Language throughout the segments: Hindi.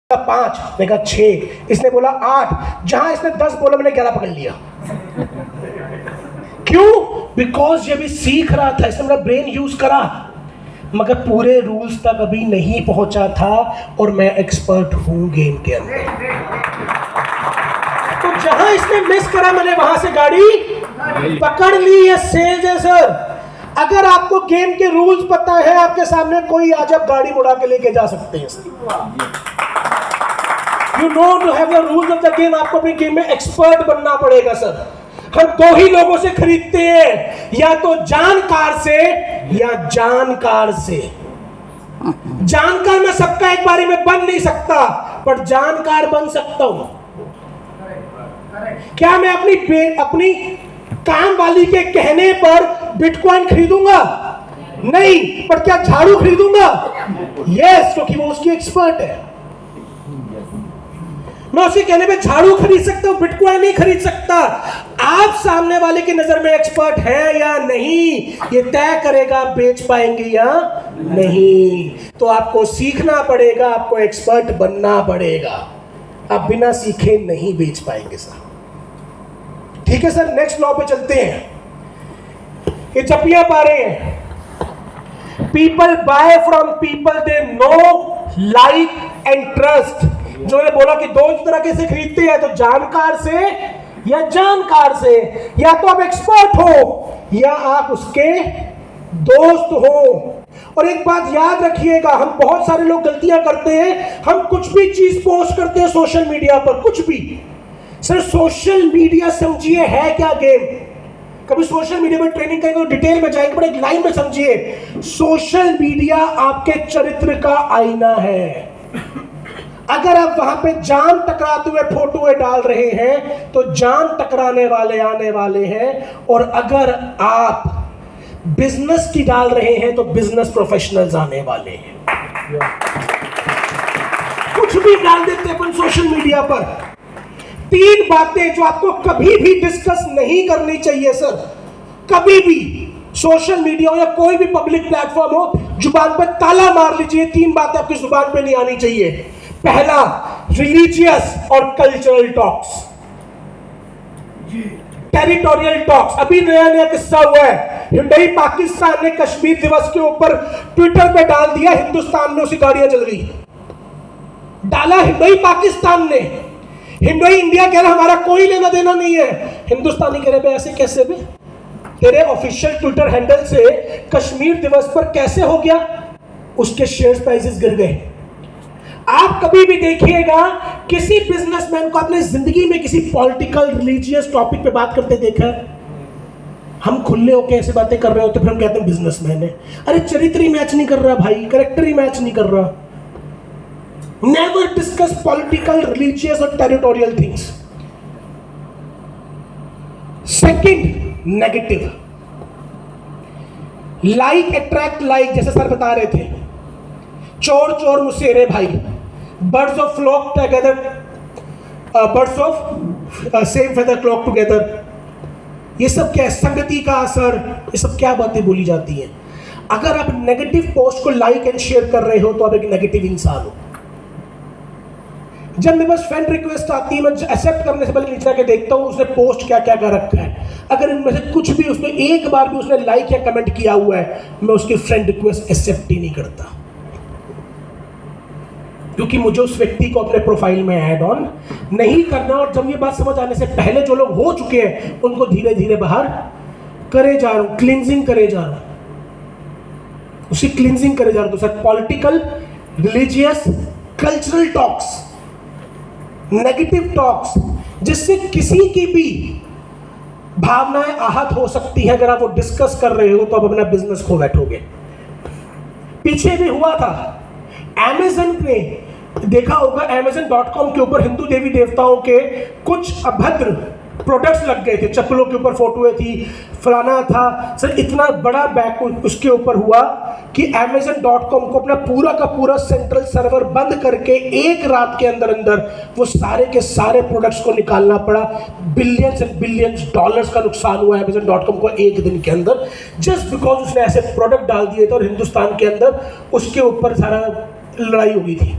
5, मैंने कहा 6, इसने बोला 8, जहां इसने 10 बोला मैंने 11 पकड़ लिया। क्यों? बिकॉज ये भी सीख रहा था, इसने मेरा ब्रेन यूज करा, मगर पूरे रूल्स तक अभी नहीं पहुंचा था और मैं एक्सपर्ट हूं गेम के अंदर। तो जहां इसने मिस करा मैंने वहां से गाड़ी पकड़ ली। ये सेल्स है सर। अगर आपको गेम के रूल्स पता है, आपके सामने कोई आज आप गाड़ी उड़ा के लेके जा सकते हैं sir. You know to have the rules of the game, आपको अपनी गेम में एक्सपर्ट बनना पड़ेगा सर। हम 2 ही लोगों से खरीदते हैं, या तो जानकार से या जानकार से। जानकार मैं सबका एक बारी में बन नहीं सकता, पर जानकार बन सकता हूं। क्या मैं अपनी काम वाली के कहने पर बिटकॉइन खरीदूंगा? नहीं। पर क्या झाड़ू खरीदूंगा? यस, क्योंकि वो उसकी एक्सपर्ट है। मैं उसके कहने पे झाड़ू खरीद सकता हूं, बिटकॉइन नहीं खरीद सकता। आप सामने वाले की नजर में एक्सपर्ट है या नहीं, ये तय करेगा आप बेच पाएंगे या नहीं। तो आपको सीखना पड़ेगा, आपको एक्सपर्ट बनना पड़ेगा। आप बिना सीखे नहीं बेच पाएंगे सर। ठीक है सर, नेक्स्ट लॉ पे चलते हैं। ये चपियां पा रहे हैं। People buy from people they know, like and trust. जो ने बोला कि 2 तरह से खरीदते हैं, तो जानकार से या जानकार से। या तो आप एक्सपर्ट हो या आप उसके दोस्त हो। और एक बात याद रखिएगा, हम बहुत सारे लोग गलतियां करते हैं। हम कुछ भी चीज पोस्ट करते हैं सोशल मीडिया पर, कुछ भी। सर सोशल मीडिया समझिए है क्या गेम। कभी सोशल मीडिया में ट्रेनिंग करेंगे तो डिटेल में जाएंगे, पर एक लाइन में समझिए, सोशल मीडिया आपके चरित्र का आईना है। अगर आप वहां पे जान टकराते हुए फोटो डाल रहे हैं तो जान टकराने वाले आने वाले हैं, और अगर आप बिजनेस की डाल रहे हैं तो बिजनेस प्रोफेशनल्स आने वाले हैं। कुछ भी डाल देते हैं अपन सोशल मीडिया पर। 3 बातें जो आपको कभी भी डिस्कस नहीं करनी चाहिए सर, कभी भी। सोशल मीडिया हो या कोई भी पब्लिक प्लेटफॉर्म हो, जुबान पर ताला मार लीजिए। 3 बातें आपकी जुबान पे नहीं आनी चाहिए। पहला, रिलीजियस और कल्चरल टॉक्स, टेरिटोरियल टॉक्स। अभी नया किस्सा हुआ है, हिंडई पाकिस्तान ने कश्मीर दिवस के ऊपर ट्विटर पे डाल दिया, हिंदुस्तान में उसी गाड़ियां चल गई। डाला हिंडई पाकिस्तान ने, हिंडई इंडिया कह रहा हमारा कोई लेना देना नहीं है। हिंदुस्तानी कह रहे ऐसे कैसे भी, तेरे ऑफिशियल ट्विटर हैंडल से कश्मीर दिवस पर कैसे हो गया? उसके शेयर प्राइसेस गिर गए। आप कभी भी देखिएगा किसी बिजनेसमैन को आपने जिंदगी में किसी पॉलिटिकल रिलीजियस टॉपिक पे बात करते देखा है? हम खुले होकर ऐसे बातें कर रहे होते, फिर हम कहते हैं बिजनेसमैन है। अरे चरित्र ही मैच नहीं कर रहा भाई, कैरेक्टर ही मैच नहीं कर रहा। नेवर डिस्कस पॉलिटिकल, रिलीजियस और territorial things. Second, negative. Like attract like, जैसे सर बता रहे थे, चोर चोर मुसेरे भाई, birds of flock together, birds of same feather flock together. ये सब क्या है? संगति का असर। ये सब क्या बातें बोली जाती हैं? अगर आप नेगेटिव पोस्ट को लाइक एंड शेयर कर रहे हो तो आप एक नेगेटिव इंसान हो। जब मेरे पास फ्रेंड रिक्वेस्ट आती है, मैं एक्सेप्ट करने से पहले नीचे आके देखता हूँ उसने पोस्ट क्या क्या कर रखा है। अगर इनमें से कुछ भी उसने एक बार भी उसने लाइक या कमेंट किया हुआ है, मैं उसकी फ्रेंड रिक्वेस्ट एक्सेप्ट ही नहीं करता, क्योंकि मुझे उस व्यक्ति को अपने प्रोफाइल में ऐड ऑन नहीं करना। और जब ये बात समझ आने से पहले जो लोग हो चुके हैं उनको धीरे धीरे बाहर करे जा रहा हूं, क्लींजिंग करे जा रहा हूं, उसी क्लींजिंग करे जा रहा हूं। तो sir political, religious, cultural talks, negative talks, जिससे किसी की भी भावनाएं आहत हो सकती है। अगर आप वो डिस्कस कर रहे हो तो आप अपना बिजनेस खो बैठोगे। पीछे भी हुआ था, Amazon पे देखा होगा, Amazon.com के ऊपर हिंदू देवी देवताओं के कुछ अभद्र प्रोडक्ट्स लग गए थे। चप्पलों के ऊपर फोटोएं थी, फलाना था। सर इतना बड़ा बैक उसके ऊपर हुआ कि Amazon.com को अपना पूरा का पूरा सेंट्रल सर्वर बंद करके एक रात के अंदर अंदर वो सारे के सारे प्रोडक्ट्स को निकालना पड़ा। बिलियंस एंड बिलियंस डॉलर्स का नुकसान हुआ Amazon.com को एक दिन के अंदर, जस्ट बिकॉज उसने ऐसे प्रोडक्ट डाल दिए थे और हिंदुस्तान के अंदर उसके ऊपर सारा लड़ाई हो गई थी।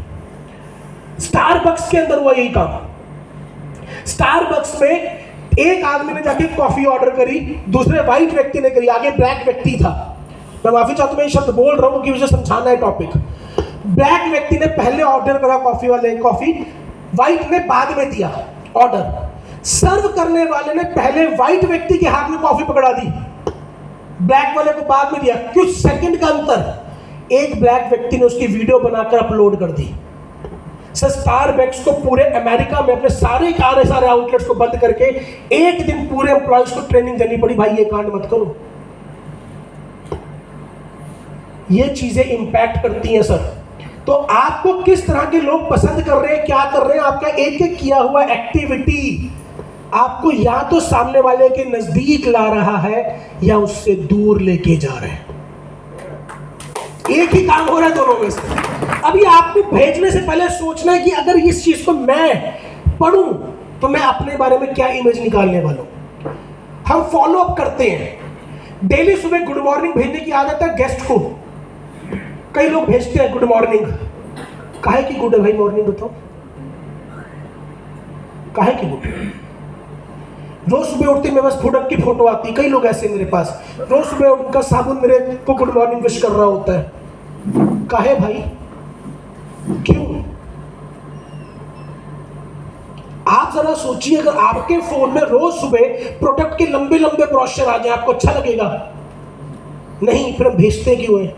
स्टारबक्स के अंदर हुआ यही काम। स्टारबक्स में एक आदमी ने जाके कॉफी ऑर्डर करी, दूसरे व्हाइट व्यक्ति ने करी, आगे ब्लैक व्यक्ति था। मैं माफी चाहता हूं मैं ये शब्द बोल रहा हूं क्योंकि मुझे समझाना है टॉपिक। ब्लैक व्यक्ति ने पहले ऑर्डर करा कॉफी वाले कॉफी, व्हाइट ने बाद में दिया ऑर्डर। सर्व करने वाले ने पहले व्हाइट व्यक्ति के हाथ में कॉफी पकड़ा दी, ब्लैक वाले को बाद में दिया। कुछ सेकंड का अंतर, एक ब्लैक व्यक्ति ने उसकी वीडियो बनाकर अपलोड कर दी। सर स्टारबक्स को पूरे अमेरिका में अपने सारे आउटलेट्स को बंद करके एक दिन पूरे एम्प्लॉयज को ट्रेनिंग देनी पड़ी, भाई ये कांड मत करो। ये चीजें इंपैक्ट करती हैं सर। तो आपको किस तरह के लोग पसंद कर रहे हैं, क्या कर रहे हैं, आपका एक एक किया हुआ एक्टिविटी आपको या तो सामने वाले के नजदीक ला रहा है या उससे दूर लेके जा रहे हैं। एक ही काम हो रहा है दोनों में से। अभी आपको भेजने से पहले सोचना है कि अगर इस चीज को मैं पढ़ूं तो मैं अपने बारे में क्या इमेज निकालने वाला हूं। हम फॉलो अप करते हैं, डेली सुबह गुड मॉर्निंग भेजने की आदत है गेस्ट को। कई लोग भेजते हैं गुड मॉर्निंग, काहे की गुड है भाई मॉर्निंग बताओ, काहे की गुड? रोज सुबह उठते मेरे पास प्रोडक्ट की फोटो आती है, कई लोग ऐसे मेरे पास, रोज सुबह उनका साबुन मेरे को गुड मॉर्निंग विश कर रहा होता है। काहे भाई, क्यों? आप जरा सोचिए, अगर आपके फोन में रोज सुबह प्रोडक्ट के लंबे लंबे ब्रोशर आ जाए, आपको अच्छा लगेगा? नहीं, फिर हम भेजते क्यों हैं?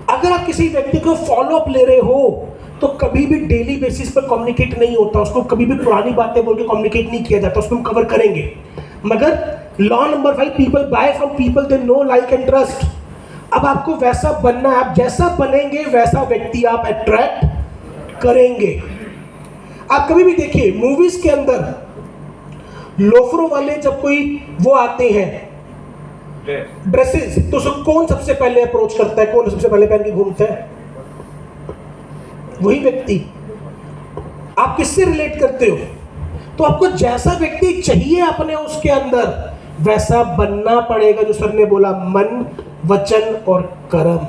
अगर आप किसी व्यक्ति को फॉलो अप ले रहे हो तो कभी भी डेली बेसिस पर कम्युनिकेट नहीं होता, उसको कभी भी पुरानी बातें बोल के कम्युनिकेट नहीं किया जाता, उसको हम कवर करेंगे। मगर law number 5, people buy from people they know like and trust. अब आपको वैसा बनना है, आप जैसा बनेंगे वैसा व्यक्ति आप अट्रैक्ट करेंगे। आप कभी भी देखिए मूवीज के अंदर लोफरों वाले जब कोई वो आते हैं ड्रेसेस, तो उसको कौन सबसे पहले अप्रोच करता है, कौन सबसे पहले पहन के घूमता है? वही व्यक्ति। आप किससे रिलेट करते हो? तो आपको जैसा व्यक्ति चाहिए अपने उसके अंदर वैसा बनना पड़ेगा। जो सर ने बोला, मन, वचन और कर्म,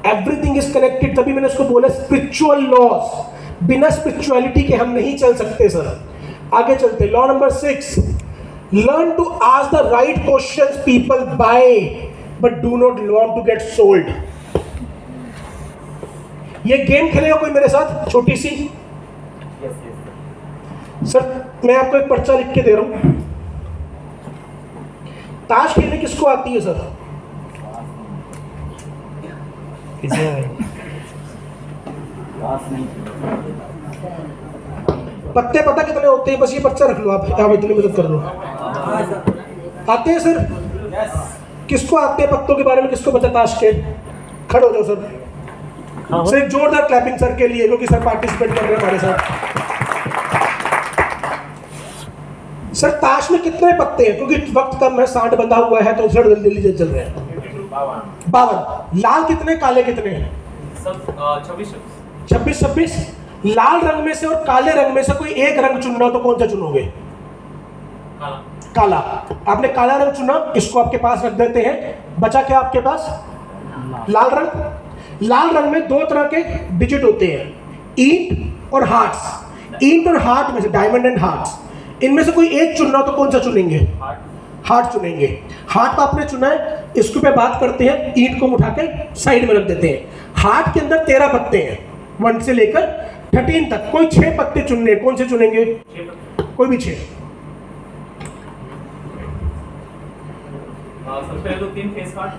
एवरीथिंग इज कनेक्टेड। तभी मैंने उसको बोला स्पिरिचुअल लॉज, बिना स्पिरिचुअलिटी के हम नहीं चल सकते सर। आगे चलते, law number 6, learn to ask the right questions people buy but do not want to get sold। ये गेम खेलेगा कोई मेरे साथ छोटी सी? सर मैं आपको एक पर्चा लिख के दे रहा हूं। ताश खेलने किसको आती है सर? पत्ते पता कितने होते हैं? बस ये पर्चा रख लो, आप इतनी मदद कर लो। आते हैं सर? किसको आते हैं पत्तों के बारे में, किसको पता ताश के? खड़े हो जाओ सर। सर एक जोरदार क्लैपिंग सर के लिए, क्योंकि सर पार्टिसिपेट कर रहे हैं हमारे साथ। सर ताश में कितने पत्ते हैं? क्योंकि वक्त कम है, 60 बंधा हुआ है तो सर जल्दी जल्दी चल रहे हैं। 52। लाल कितने, काले कितने हैं? 26। लाल रंग में से और काले रंग में से कोई एक रंग चुनना हो तो कौन सा चुनोगे? काला। आपने काला रंग चुना, इसको आपके पास रख देते हैं। बचा क्या आपके पास? लाल रंग। लाल रंग में दो तरह के डिजिट होते हैं, ईंट और हार्ट्स। ईंट और हार्ट में से, डायमंड एंड हार्ट्स, इनमें से कोई एक चुनना हो तो कौन सा चुनेंगे? हार्ट चुनेंगे। हार्ट आपने चुना है, इसके पे बात करते हैं। ईंट को उठा के साइड में रख देते हैं। हार्ट के अंदर 13 पत्ते हैं, 1 से लेकर 13 तक। कोई 6 पत्ते चुनने, कौन से चुनेंगे? कोई भी 6। सबसे पहले तो 3 फेस कार्ड,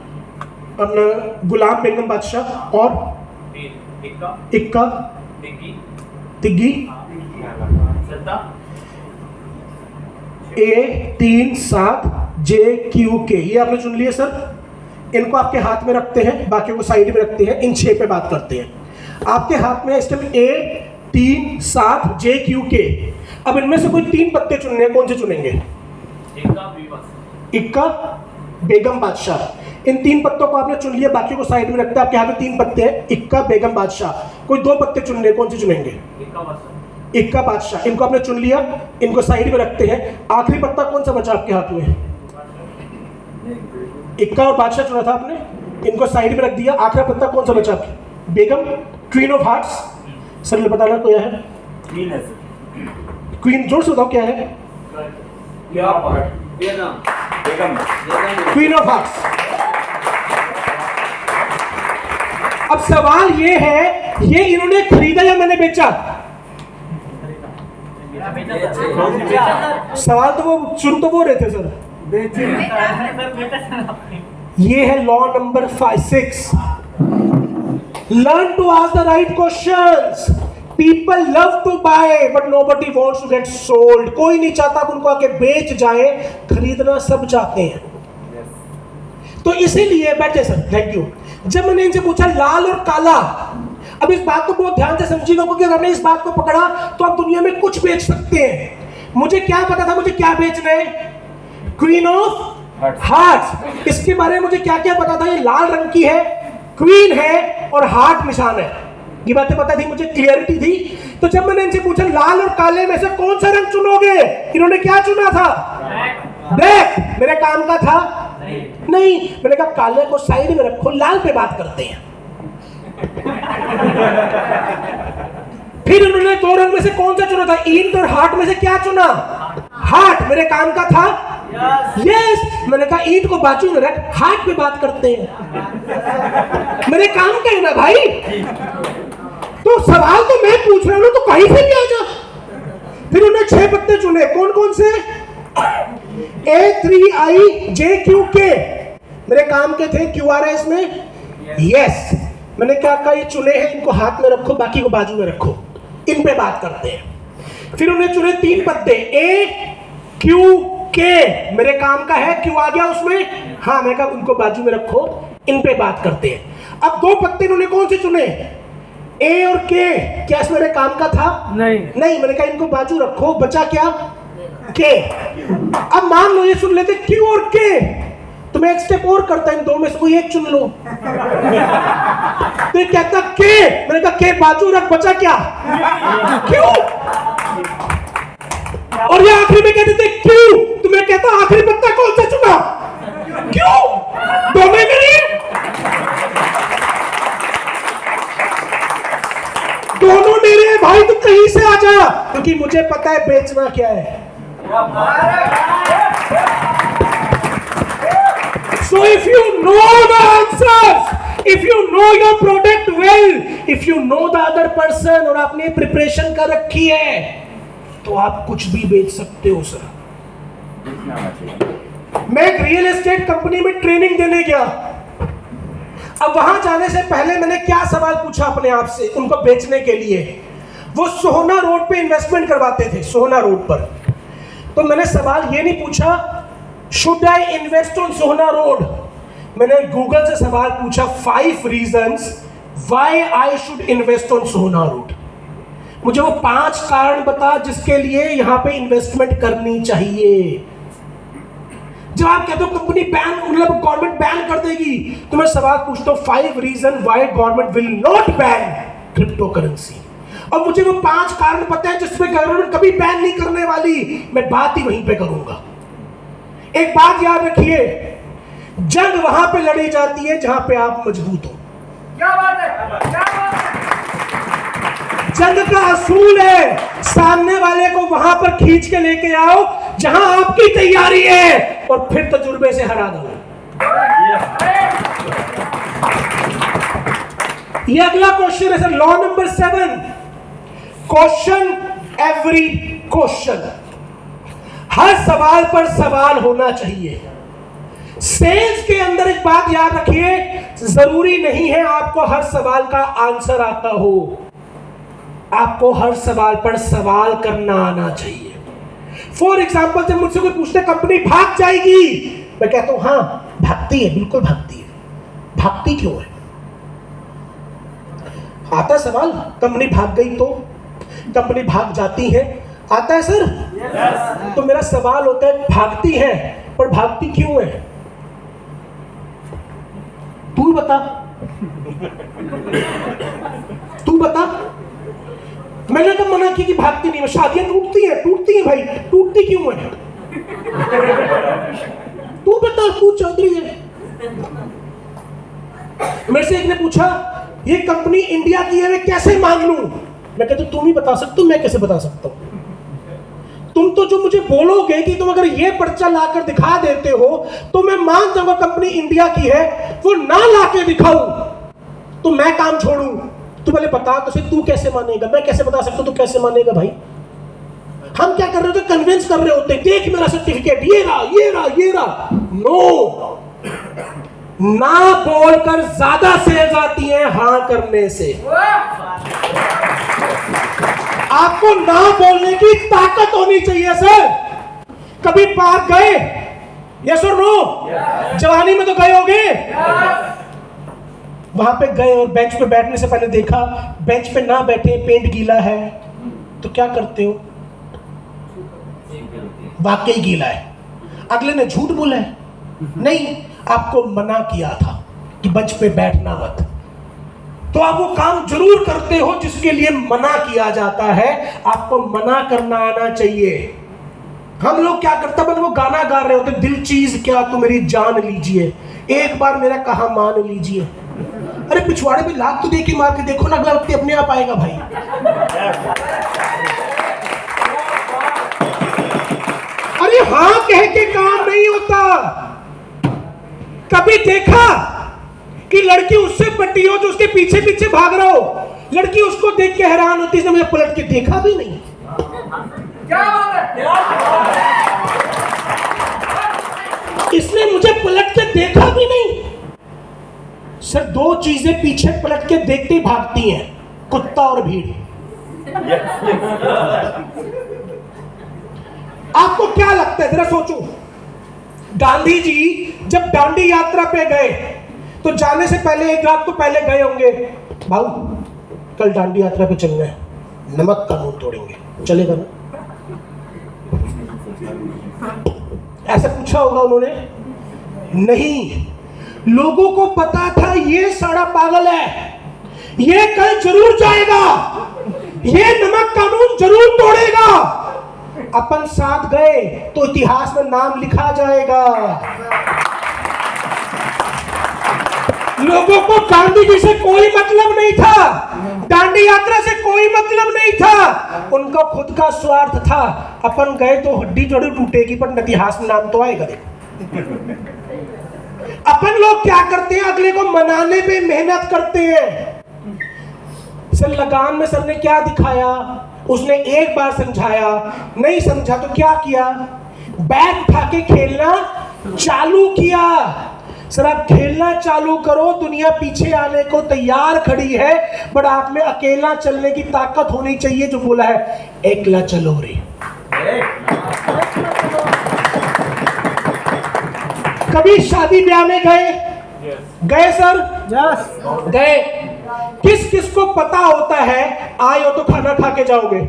अपना गुलाम बेगम बादशाह और इक्का तिग्गी सत्ता A3 JQK, ये आपने चुन लिए सर। इनको आपके हाथ में रखते हैं, बाकी को साइड में रखते हैं। इन 6 पे बात करते हैं। आपके हाथ में इस टाइम A3 JQK। अब इनमें से कोई 3 पत्ते चुनने, कौन से चुनेंगे? इक्का बेगम बादशाह। इन 3 पत्तों को आपने चुन लिया, बाकी को साइड में रखते हैं। आपके हाथ में 3 पत्ते हैं, इक्का बेगम बादशाह। कोई 2 पत्ते चुनने, कौन से चुनेंगे? इक्का बादशाह। इनको आपने चुन लिया, इनको साइड में रखते हैं। आखिरी पत्ता कौन सा बचा आपके हाथ में? इक्का और बादशाह चुना था आपने, इनको साइड में रख दिया। आखिरी पत्ता कौन सा बचा आपके? बेगम, क्वीन ऑफ हार्ट्स। सर ने बताना क्या है? क्वीन है सर। क्वीन, जोर से बताओ क्या है? बेगम। Queen of hearts. अब सवाल ये है, ये इन्होंने खरीदा या मैंने बेचा? सवाल तो वो चुन तो वो रहे थे सर। ये है law number 6। Learn to ask the right questions. People love to buy but nobody wants to get sold. कोई नहीं चाहता कि उनको आके बेच जाए, खरीदना सब चाहते हैं। तो इसीलिए बैठे सर, थैंक यू। जब मैंने इनसे पूछा लाल और काला, अब इस बात को बहुत ध्यान से समझिएगा, क्योंकि अगर हमने इस बात को पकड़ा तो आप दुनिया में कुछ बेच सकते हैं। मुझे क्या पता था मुझे क्या बेचना है? Queen of hearts. इसके बारे में मुझे क्या क्या पता था? ये लाल रंग की है, क्वीन है और हार्ट निशान है। ये बातें पता थी मुझे, क्लियरिटी थी। तो जब मैंने इनसे पूछा लाल और काले में से कौन सा रंग चुनोगे, इन्होंने क्या चुना था? ब्लैक। मेरे काम का था? नहीं। मैंने कहा काले को साइड में रखो, लाल पे बात करते हैं। फिर उन्होंने दो रंग में से कौन सा चुना था? ईंट और हार्ट में से क्या चुना? हार्ट। मेरे काम का था? यस। मैंने कहा ईंट को बाजू में रख, हार्ट पे बात करते हैं। मेरे काम का है ना भाई। तो सवाल तो मैं पूछ रहा हूं, तो कहीं से भी आ जा। फिर उन्होंने 6 पत्ते चुने। कौन कौन से? A3IJQK। मेरे काम के थे। QRS में? यस। मैंने क्या कहा, ये चुने हैं, इनको हाथ में रखो, बाकी को बाजू में रखो, इन पे बात करते हैं। फिर उन्हें चुने 3 पत्ते AQK। मेरे काम का है, क्यों आ गया उसमें? हाँ। मैंने कहा उनको बाजू में रखो, इन पे बात करते हैं। अब 2 पत्ते उन्होंने कौन से चुने? A और K। क्या इसमें मेरे काम का था? नहीं। मैंने कहा इनको बाजू रखो, बचा क्या? K। अब मान लो ये सुन लेते Q और K, तो मैं एक स्टेप और करता, इन दो में से कोई एक चुन लो। तो ये कहता K। मैंने कहा K बाजू रख, बचा क्या? Q। और ये आखिरी में कहते थे Q, तो मैं कहता आखिरी पत्ता कौन सा चुना? Q। दोनों मेरे, दोनों मेरे भाई, तू कहीं से आ जा, क्योंकि मुझे पता है बेचना क्या है। So if you know the answers, if you know your product well, if you know the other person, और आपने प्रिपरेशन कर रखी है, तो आप कुछ भी बेच सकते हो सर। मैं एक रियल एस्टेट कंपनी में ट्रेनिंग देने गया। अब वहां जाने से पहले मैंने क्या सवाल पूछा अपने आप से उनको बेचने के लिए? वो सोहना रोड पे इन्वेस्टमेंट करवाते थे, सोहना रोड पर। तो मैंने सवाल ये नहीं पूछा should I invest on Sohna road, मैंने गूगल से सवाल पूछा 5 reasons why I should invest on Sohna road. मुझे वो 5 कारण बता जिसके लिए यहां पे इन्वेस्टमेंट करनी चाहिए। जब आप कहते हो कंपनी बैन, मतलब गवर्नमेंट बैन कर देगी, तो मैं सवाल पूछता हूं 5 reason why government will not ban crypto currency. और मुझे वो 5 कारण पता है जिसपे गवर्नमेंट कभी बैन नहीं करने वाली, मैं बात ही वहीं पे करूंगा। एक बात याद रखिए, जंग वहां पे लड़ी जाती है जहां पे आप मजबूत हो। क्या बात है, क्या बात है। जंग का असूल है सामने वाले को वहां पर खींच के लेके आओ जहां आपकी तैयारी है, और फिर तजुर्बे से हरा दो। ये अगला क्वेश्चन है sir, law number 7, question every question. हर सवाल पर सवाल होना चाहिए। सेल्स के अंदर एक बात याद रखिए, जरूरी नहीं है आपको हर सवाल का आंसर आता हो, आपको हर सवाल पर सवाल करना आना चाहिए। फॉर एग्जाम्पल, जब मुझसे कोई पूछते कंपनी भाग जाएगी, मैं कहता हूं हाँ भागती है, बिल्कुल भागती है। भागती क्यों है? आता सवाल, कंपनी भाग गई तो, कंपनी भाग जाती है, आता है सर? yes. तो मेरा सवाल होता है भागती है, पर भागती क्यों है? तू बता, तू बता। मैंने कब मना की कि भागती नहीं है? शादियां टूटती हैं भाई, टूटती क्यों है? तू बता, तू चौधरी है। मेरे से एक ने पूछा ये कंपनी इंडिया की है, मैं कैसे मान लूं? मैं कहता तुम ही बता सकते हो, मैं कैसे बता सकता हूं? तुम तो जो मुझे बोलोगे कि तुम अगर ये पर्चा लाकर दिखा देते हो तो मैं मान जाऊंगा कंपनी इंडिया की है, वो ना लाके दिखाऊं तो मैं काम छोड़ूं। तू पहले बता तो सही, तू कैसे मानेगा? मैं कैसे बता सकता हूं, तू कैसे मानेगा भाई? हम क्या कर रहे होते, कन्विंस कर रहे होते, देख मेरा सर्टिफिकेट, ये रहा ये रहा ये रहा। नो, ना बोलकर ज्यादा सेल्स आती है हाँ करने से। आपको ना बोलने की ताकत होनी चाहिए सर। कभी पार्क गए? यस और नो? जवानी में तो गए होगे। वहां पे गए और बेंच पे बैठने से पहले देखा बेंच पे ना बैठे, पेंट गीला है, तो क्या करते हो? वाकई गीला है, अगले ने झूठ बोला है? नहीं, आपको मना किया था कि बेंच पे बैठना मत, तो आप वो काम जरूर करते हो जिसके लिए मना किया जाता है। आपको मना करना आना चाहिए। हम लोग क्या करते हैं, वो गाना गा रहे होते, दिल चीज क्या तो मेरी जान लीजिए, एक बार मेरा कहा मान लीजिए। अरे पिछवाड़े में लात तो देखी मार के देखो ना, अगला व्यक्ति अपने आप आएगा भाई। अरे हाँ कह के काम नहीं होता। कभी देखा कि लड़की उससे पट्टी हो जो उसके पीछे पीछे भाग रहा हो, लड़की उसको देख के हैरान होती है, इसने मुझे पलट के देखा भी नहीं। क्या बात है? इसने मुझे पलट के देखा भी नहीं। सर दो चीजें पीछे पलट के देखते ही भागती हैं, कुत्ता और भीड़। आपको क्या लगता है, जरा सोचो, गांधी जी जब दांडी यात्रा पे गए तो जाने से पहले एक रात को पहले गए होंगे, भाऊ कल दांडी यात्रा पे चलना है, नमक कानून तोड़ेंगे, चलेगा ना? ऐसा पूछा होगा उन्होंने? नहीं, लोगों को पता था ये सारा पागल है, ये कल जरूर जाएगा, ये नमक कानून जरूर तोड़ेगा। अपन साथ गए तो इतिहास में नाम लिखा जाएगा। लोगों को गांधी जी से कोई मतलब नहीं था, दांडी यात्रा से कोई मतलब नहीं था, उनका खुद का स्वार्थ था। अपन गए तो हड्डी जोड़ी टूटेगी पर इतिहास में नाम तो आएगा। देखो अपन लोग क्या करते हैं, अगले को मनाने पे मेहनत करते हैं। सर लगान में सर ने क्या दिखाया, उसने एक बार समझाया, नहीं समझा तो क्या किया, बैट उठा के खेलना चालू किया। सर आप खेलना चालू करो, दुनिया पीछे आने को तैयार खड़ी है, बट आप में अकेला चलने की ताकत होनी चाहिए। जो बोला है एकला चलो रे। कभी शादी ब्याह में गए? गए सर? गए। किस किस को पता होता है आए हो तो खाना खा के जाओगे?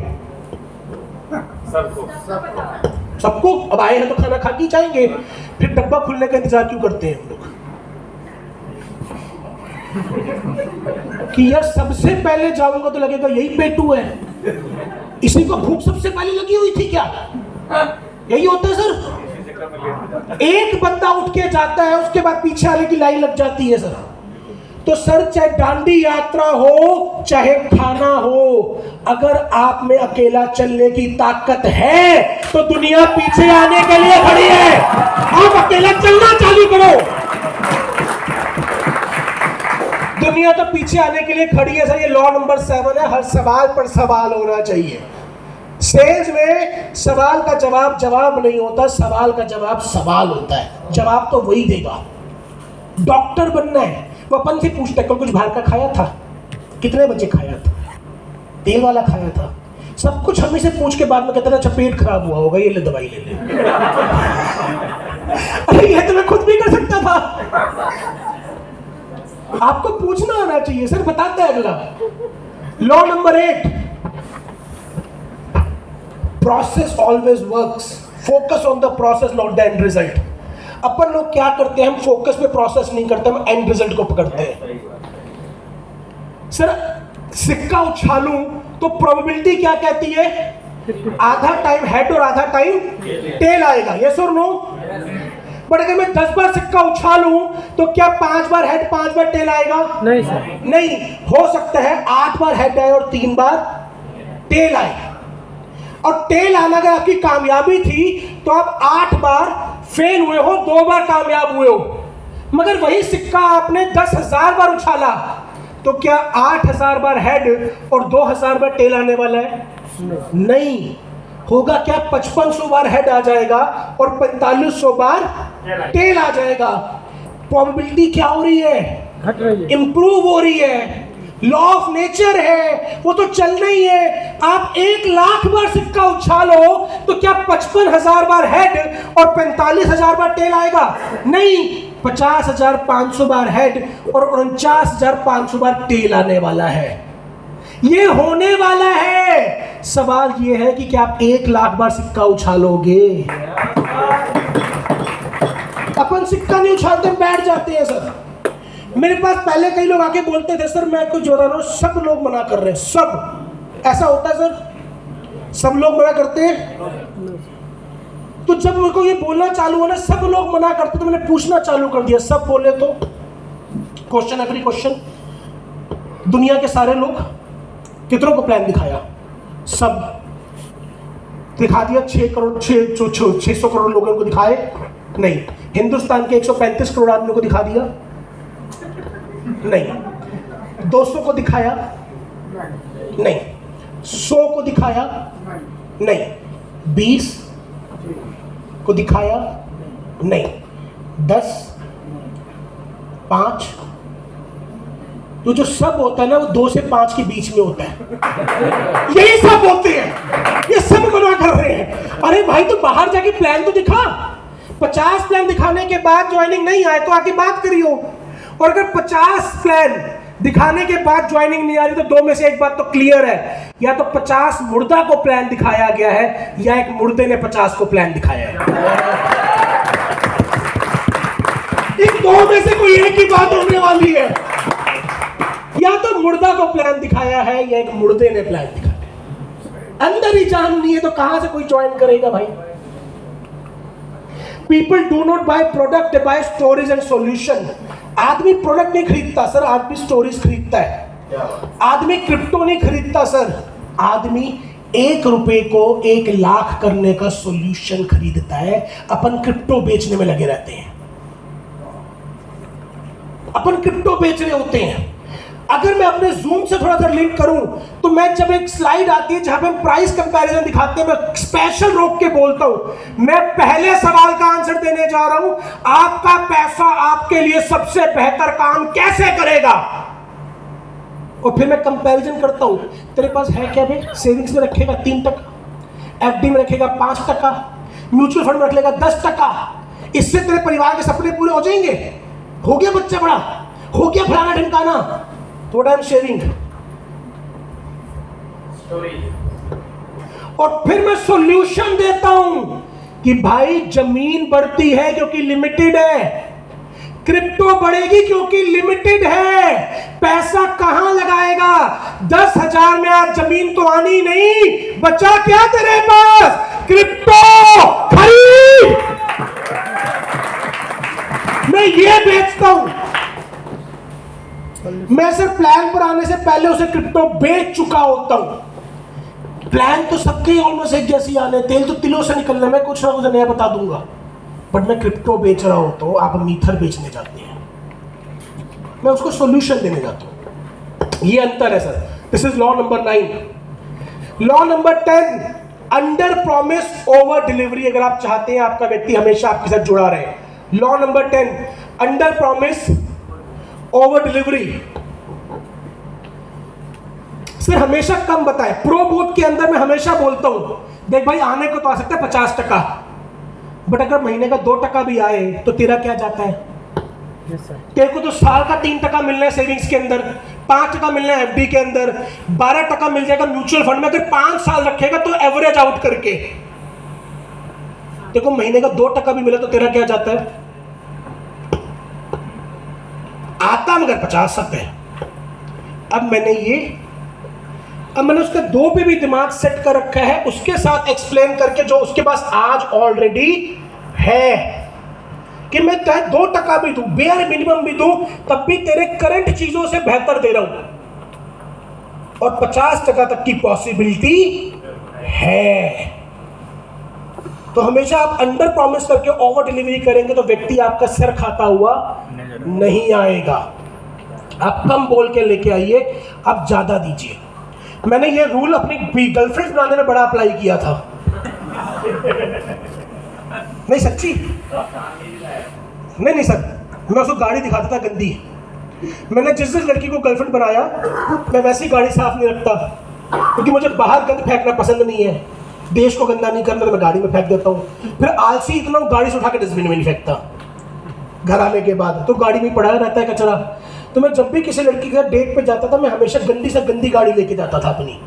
सबको। अब आए हैं तो खाना खा के जाएंगे, फिर डब्बा खुलने का इंतजार क्यों करते हैं हम लोग? कि यार सबसे पहले जाऊंगा तो लगेगा यही पेटू है, इसी को भूख सबसे पहले लगी हुई थी क्या? यही होता है सर। एक बंदा उठ के जाता है, उसके बाद पीछे आने की लाइन लग जाती है सर। तो सर चाहे दांडी यात्रा हो चाहे खाना हो, अगर आप में अकेला चलने की ताकत है तो दुनिया पीछे आने के लिए खड़ी है। आप अकेला चलना चालू करो, दुनिया तो पीछे आने के लिए खड़ी है सर। ये लॉ नंबर 7 है, हर सवाल पर सवाल होना चाहिए। सेल्स में सवाल का जवाब जवाब नहीं होता, सवाल का जवाब सवाल होता है। जवाब तो वही देगा। डॉक्टर बनना है, वो अपन से पूछता है कल कुछ बाहर का खाया था, कितने बजे खाया था, तेल वाला खाया था, सब कुछ हम से पूछ के बाद में कहते हैं अच्छा पेट खराब हुआ होगा, ये ले दवाई ले ले। अरे ये तो मैं खुद भी कर सकता था। आपको पूछना आना चाहिए सर, बताता है अगला। Law number 8, process always works, focus on the process not the end result. अपन लोग क्या करते हैं, हम फोकस पे प्रोसेस नहीं करते, हम एंड रिजल्ट को पकड़ते हैं। सर सिक्का उछालूं तो प्रोबेबिलिटी क्या कहती है, आधा टाइम हेड और आधा टाइम टेल आएगा, यस और नो? बट अगर मैं 10 बार सिक्का उछालूं तो क्या 5 बार हेड 5 बार टेल आएगा? नहीं सर। नहीं, हो सकता है 8 बार हेड आए और 3 बार टेल आई, और टेल आना अगर आपकी कामयाबी थी तो आप 8 बार फेल हुए हो, 2 बार कामयाब हुए हो। मगर वही सिक्का आपने 10,000 बार उछाला तो क्या 8,000 बार हेड और 2,000 बार टेल आने वाला है? नहीं होगा। क्या 5500 बार हेड आ जाएगा और 4500 बार टेल आ जाएगा। प्रोबेबिलिटी क्या हो रही है? घट रही है, इंप्रूव हो रही है। लॉ ऑफ नेचर है, वो तो चलना ही है। आप 1,00,000 बार सिक्का उछालो तो क्या 55,000 बार हेड और 45,000 बार टेल आएगा? नहीं, 50,500 बार हेड और 49,500 बार टेल आने वाला है। ये होने वाला है। सवाल ये है कि क्या आप 1,00,000 बार सिक्का उछालोगे? अपन सिक्का नहीं उछालते, बैठ जाते हैं। सर मेरे पास पहले कई लोग आके बोलते थे, सर मैं कुछ बता रहा हूँ, सब लोग मना कर रहे हैं। सब ऐसा होता है सर? सब लोग मना करते हैं। तो जब मेरे को ये बोलना चालू हुआ ना सब लोग मना करते, तो मैंने पूछना चालू कर दिया। सब बोले तो क्वेश्चन एवरी क्वेश्चन, दुनिया के सारे लोग कितनों को प्लान दिखाया? सब दिखा दिया। 600 करोड़ लोगों को दिखाए? नहीं। हिंदुस्तान के 135 करोड़ आदमियों को दिखा दिया? नहीं। 200 को दिखाया? नहीं। 100 को दिखाया? नहीं। 20 को दिखाया? नहीं। 10, 5। तो जो सब होता है ना वो 2 से 5 के बीच में होता है। यही सब होते हैं, ये सब मना कर रहे हैं। अरे भाई तो बाहर जाके प्लान तो दिखा। 50 प्लान दिखाने के बाद ज्वाइनिंग नहीं आए तो आके बात करियो। और अगर 50 प्लान दिखाने के बाद ज्वाइनिंग नहीं आ रही तो 2 में से एक बात तो क्लियर है, या तो 50 मुर्दा को प्लान दिखाया गया है या एक मुर्दे ने 50 को प्लान दिखाया है। इन 2 में से कोई एक ही बात होने वाली है। या तो मुर्दा को प्लान दिखाया है या एक मुर्दे ने प्लान दिखाया। अंदर ही जान नहीं है तो कहां से कोई ज्वाइन करेगा भाई? People do not buy product, they buy stories and solution. आदमी प्रोडक्ट नहीं खरीदता सर, आदमी स्टोरीज खरीदता है। आदमी क्रिप्टो नहीं खरीदता सर, आदमी 1 रुपए को 1,00,000 करने का सॉल्यूशन खरीदता है। अपन क्रिप्टो बेचने में लगे रहते हैं, अपन क्रिप्टो बेच रहे होते हैं। अगर मैं अपने जूम से थोड़ा सा लिंक करूं तो मैं जब एक स्लाइड आती है जहां पे हम प्राइस कंपैरिजन दिखाते हैं, मैं स्पेशल रोक के बोलता हूं, मैं पहले सवाल का आंसर देने जा रहा हूं, आपका पैसा आपके लिए सबसे बेहतर काम कैसे करेगा? और फिर मैं कंपैरिजन करता हूं, तेरे पास है क्या भाई? सेविंग्स में रखेगा 3%, एफडी में रखेगा 5%, म्यूचुअल फंड में रख लेगा 10%। इससे तेरे परिवार के सपने पूरे हो जाएंगे? हो गया बच्चा बड़ा, हो गया फलाना ढिमकाना, what I'm sharing। और फिर मैं सॉल्यूशन देता हूं कि भाई जमीन बढ़ती है क्योंकि लिमिटेड है, क्रिप्टो बढ़ेगी क्योंकि लिमिटेड है। पैसा कहां लगाएगा? 10,000 में आज जमीन तो आनी नहीं, बचा क्या तेरे पास? क्रिप्टो खरीद। मैं ये बेचता हूं, मैं सिर्फ प्लान पर आने से पहले उसे क्रिप्टो बेच चुका होता हूं। प्लान तो सबके ऑलमोस्ट एक जैसी आने, तेल तो तिलों से निकलने में कुछ ना कुछ नया बता दूंगा, बट मैं क्रिप्टो बेच रहा होता हूं, आप मीथर बेचने जाते हैं, मैं उसको सॉल्यूशन देने जाता हूं। ये अंतर है sir. This is law number 9। Law number 10, under promise over delivery. अगर आप चाहते हैं आपका व्यक्ति हमेशा आपके साथ जुड़ा रहे, law number 10, under promise over delivery. Sir हमेशा कम बताए। प्रो बोट के अंदर मैं हमेशा बोलता हूं, देख भाई आने को तो आ सकता है 50%, बट अगर महीने का 2% भी आए तो तेरा क्या जाता है? तेरे को तो साल का 3% मिलना है सेविंग्स के अंदर, 5% मिलना है एफडी के अंदर, 12% मिल जाएगा म्यूचुअल फंड में। अगर 5 साल रखेगा तो एवरेज आउट करके देखो महीने का 2% भी मिला तो तेरा क्या जाता है? आता मगर 50 है। अब मैंने उसका 2 पे भी दिमाग सेट कर रखा है, उसके साथ एक्सप्लेन करके जो उसके पास आज ऑलरेडी है, कि मैं चाहे 2% भी दूं, बेयर मिनिमम भी दूं, तब भी तेरे करंट चीजों से बेहतर दे रहा हूं। और 50% तक की पॉसिबिलिटी है। तो हमेशा आप अंडर प्रॉमिस करके ओवर डिलीवरी करेंगे तो व्यक्ति आपका सर खाता हुआ नहीं आएगा। आप कम बोल के लेके आइए, आप ज्यादा दीजिए। मैंने ये रूल अपनी गर्लफ्रेंड बनाने में बड़ा अप्लाई किया था। नहीं सच्ची, नहीं सर, मैं उसको गाड़ी दिखाता था गंदी। मैंने जिस लड़की को गर्लफ्रेंड बनाया, मैं वैसी गाड़ी साफ नहीं रखता, क्योंकि मुझे बाहर गंद फेंकना पसंद नहीं है। देश को गंदा नहीं करना तो मैं गाड़ी में फेंक देता हूँ। फिर आलसी इतना हूँ, गाड़ी से उठा के डस्टबिन में नहीं फेंकता। घर आने के बाद तो गाड़ी में पड़ा रहता है कचरा। तो मैं जब भी किसी लड़की के साथ डेट पे जाता था, मैं हमेशा गंदी से गंदी गाड़ी लेके जाता था अपनी,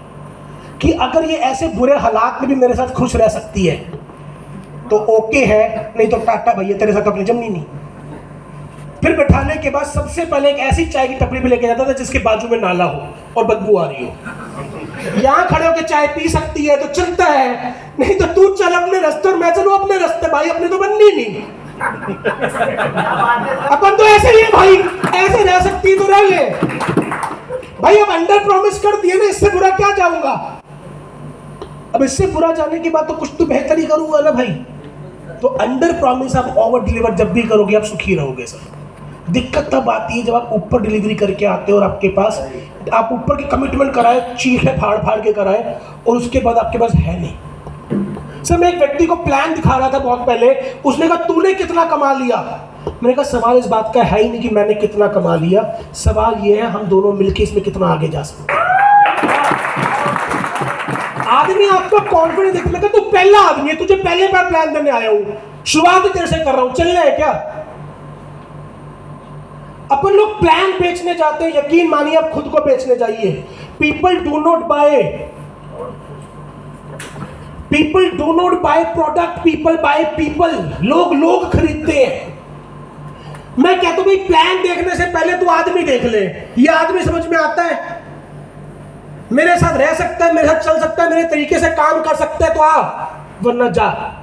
कि अगर ये ऐसे बुरे हालात में भी मेरे साथ खुश रह सकती है तो ओके है, नहीं तो टाटा भैया, तेरे साथ अपनी जमनी नहीं। फिर बैठाने के बाद सबसे पहले एक ऐसी चाय की टपरी पे लेके जाता था जिसके बाजू में नाला हो और बदबू आ रही हो। यहाँ खड़े होकर चाय पी सकती है तो चलता है, नहीं तो तू चल अपने रास्ते और मैं चलूं अपने रास्ते। भाई अपनी तो बननी नहीं। अपन तो ऐसे ही है भाई, ऐसे रह सकती तो रह ले भाई। अब अंडर प्रॉमिस कर दिए ना, इससे बुरा क्या जाऊंगा। अब इससे बुरा जाने के बाद तो कुछ तो बेहतर ही करूंगा ना भाई। तो अंडर प्रॉमिस आप ओवर डिलीवर जब भी करोगे आप सुखी रहोगे सर। दिक्कत तब आती है जब आप ऊपर डिलीवरी करके आते हो और आपके पास आप ऊपर की कमिटमेंट कराए, चीखे फाड़ फाड़ के कराए और उसके बाद आपके पास है नहीं। सर मैं एक व्यक्ति को प्लान दिखा रहा था बहुत पहले, उसने कहा तूने कितना कमा लिया। मैंने कहा सवाल इस बात का है ही नहीं कि मैंने कितना कमा लिया, सवाल ये है हम दोनों मिलकर इसमें कितना आगे जा सकते हैं। आदमी आपको कॉन्फिडेंस देखने लगा, तू पहला आदमी है, तुझे पहले बार प्लान देने आया हूं, शुरुआत तेरे से कर रहा हूं, चलना है क्या। अपन लोग प्लान बेचने जाते हैं, यकीन मानिए आप खुद को बेचने जाइए। People do not buy product, people by people. लोग खरीदते हैं। मैं कहता हूं भाई प्लान देखने से पहले तू आदमी देख ले, ये आदमी समझ में आता है, मेरे साथ रह सकता है, मेरे साथ चल सकता है, मेरे तरीके से काम कर सकता है तो आ, वरना जा।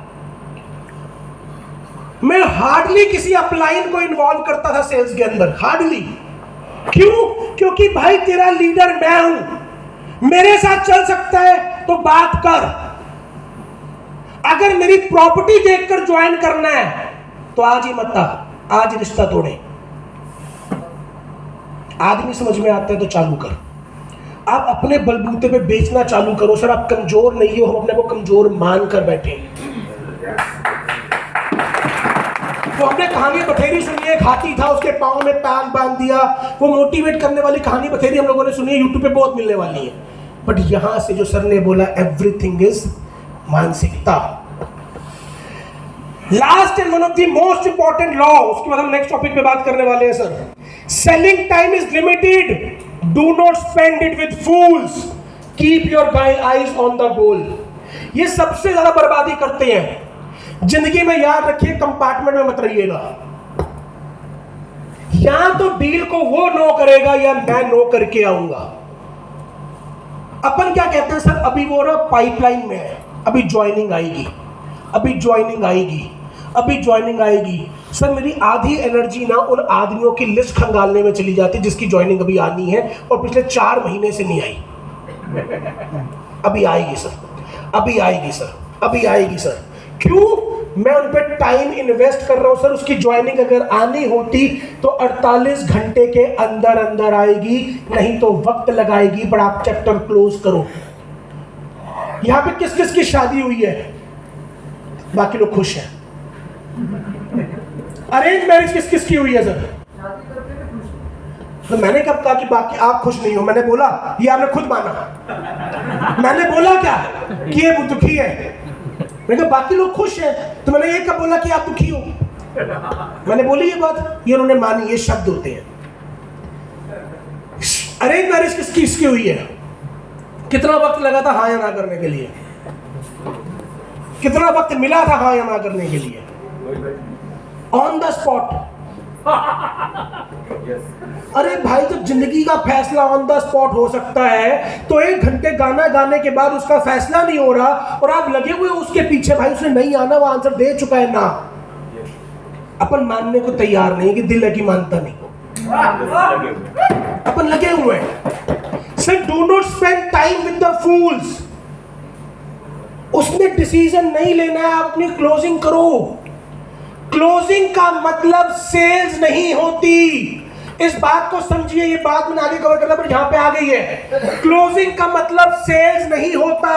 मैं हार्डली किसी अपलाइन को इन्वॉल्व करता था सेल्स के अंदर, हार्डली। क्यों? क्योंकि भाई तेरा लीडर मैं हूं, मेरे साथ चल सकता है तो बात कर। अगर मेरी प्रॉपर्टी देखकर ज्वाइन करना है तो आज ही मत आ, आज रिश्ता तोड़े। आदमी समझ में आता है तो चालू कर। आप अपने बलबूते पे बेचना चालू करो। सर आप कमजोर नहीं हो, हम अपने को कमजोर मान कर बैठे। तो हमने कहानी बथेरी सुनी है, एक हाथी था उसके पांव में पैन बांध दिया, वो मोटिवेट करने वाली कहानी बथेरी हम लोगों ने सुनी है, यूट्यूब पे बहुत मिलने वाली है। बट यहां से जो सर ने बोला एवरीथिंग इज मानसिकता। Last and one of the most important law, उसके बाद हम नेक्स्ट टॉपिक पे बात करने वाले हैं sir. Selling time is limited, do not spend it with fools, keep your eyes on the goal. ये सबसे ज्यादा बर्बादी करते हैं। जिंदगी में याद रखिए, कंपार्टमेंट में मत रहिएगा। या तो डील को वो नो करेगा या मैं नो करके आऊंगा। अपन क्या कहते हैं सर, अभी वो ना पाइपलाइन में है, अभी ज्वाइनिंग आएगी, अभी ज्वाइनिंग आएगी, अभी ज्वाइनिंग आएगी। सर मेरी आधी एनर्जी ना उन आदमियों की लिस्ट खंगालने में चली जाती जिसकी ज्वाइनिंग अभी आनी है और पिछले 4 महीने से नहीं आई। अभी आएगी सर, अभी आएगी सर, अभी आएगी सर। क्यों? मैं उन पर टाइम इन्वेस्ट कर रहा हूं सर। उसकी ज्वाइनिंग अगर आनी होती तो 48 घंटे के अंदर अंदर आएगी, नहीं तो वक्त लगाएगी। पर आप चैप्टर क्लोज करो। यहां पे किस किस की शादी हुई है? बाकी लोग खुश हैं। अरेंज मैरिज किस किस की हुई है सर? तो मैंने कब कहा कि बाकी आप खुश नहीं हो? मैंने बोला, ये आपने खुद माना। मैंने बोला क्या कि ये दुखी है? मैंने कहा बाकी लोग खुश हैं, तो मैंने ये कब बोला कि आप दुखी हो? मैंने बोली ये बात, ये उन्होंने मानी। ये शब्द होते हैं। अरेंज मैरिज किसकी हुई है? कितना वक्त लगा था हाँ या ना करने के लिए? कितना वक्त मिला था हाँ या ना करने के लिए? On the spot. अरे भाई जब जिंदगी का फैसला ऑन द स्पॉट हो सकता है तो 1 घंटे गाना गाने के बाद उसका फैसला नहीं हो रहा और आप लगे हुए उसके पीछे, भाई उसने नहीं आना, वो आंसर दे चुका है ना। अपन मानने को तैयार नहीं कि दिल है कि मानता नहीं। अपन लगे हुए हैं। Sir do not spend time with the fools. उसने डिसीजन नहीं लेना है, आप अपनी क्लोजिंग करो। क्लोजिंग का मतलब सेल्स नहीं होती, इस बात को समझिए। ये बात मैंने आगे कवर करना पर यहां पे आ गई है। क्लोजिंग का मतलब सेल्स नहीं होता,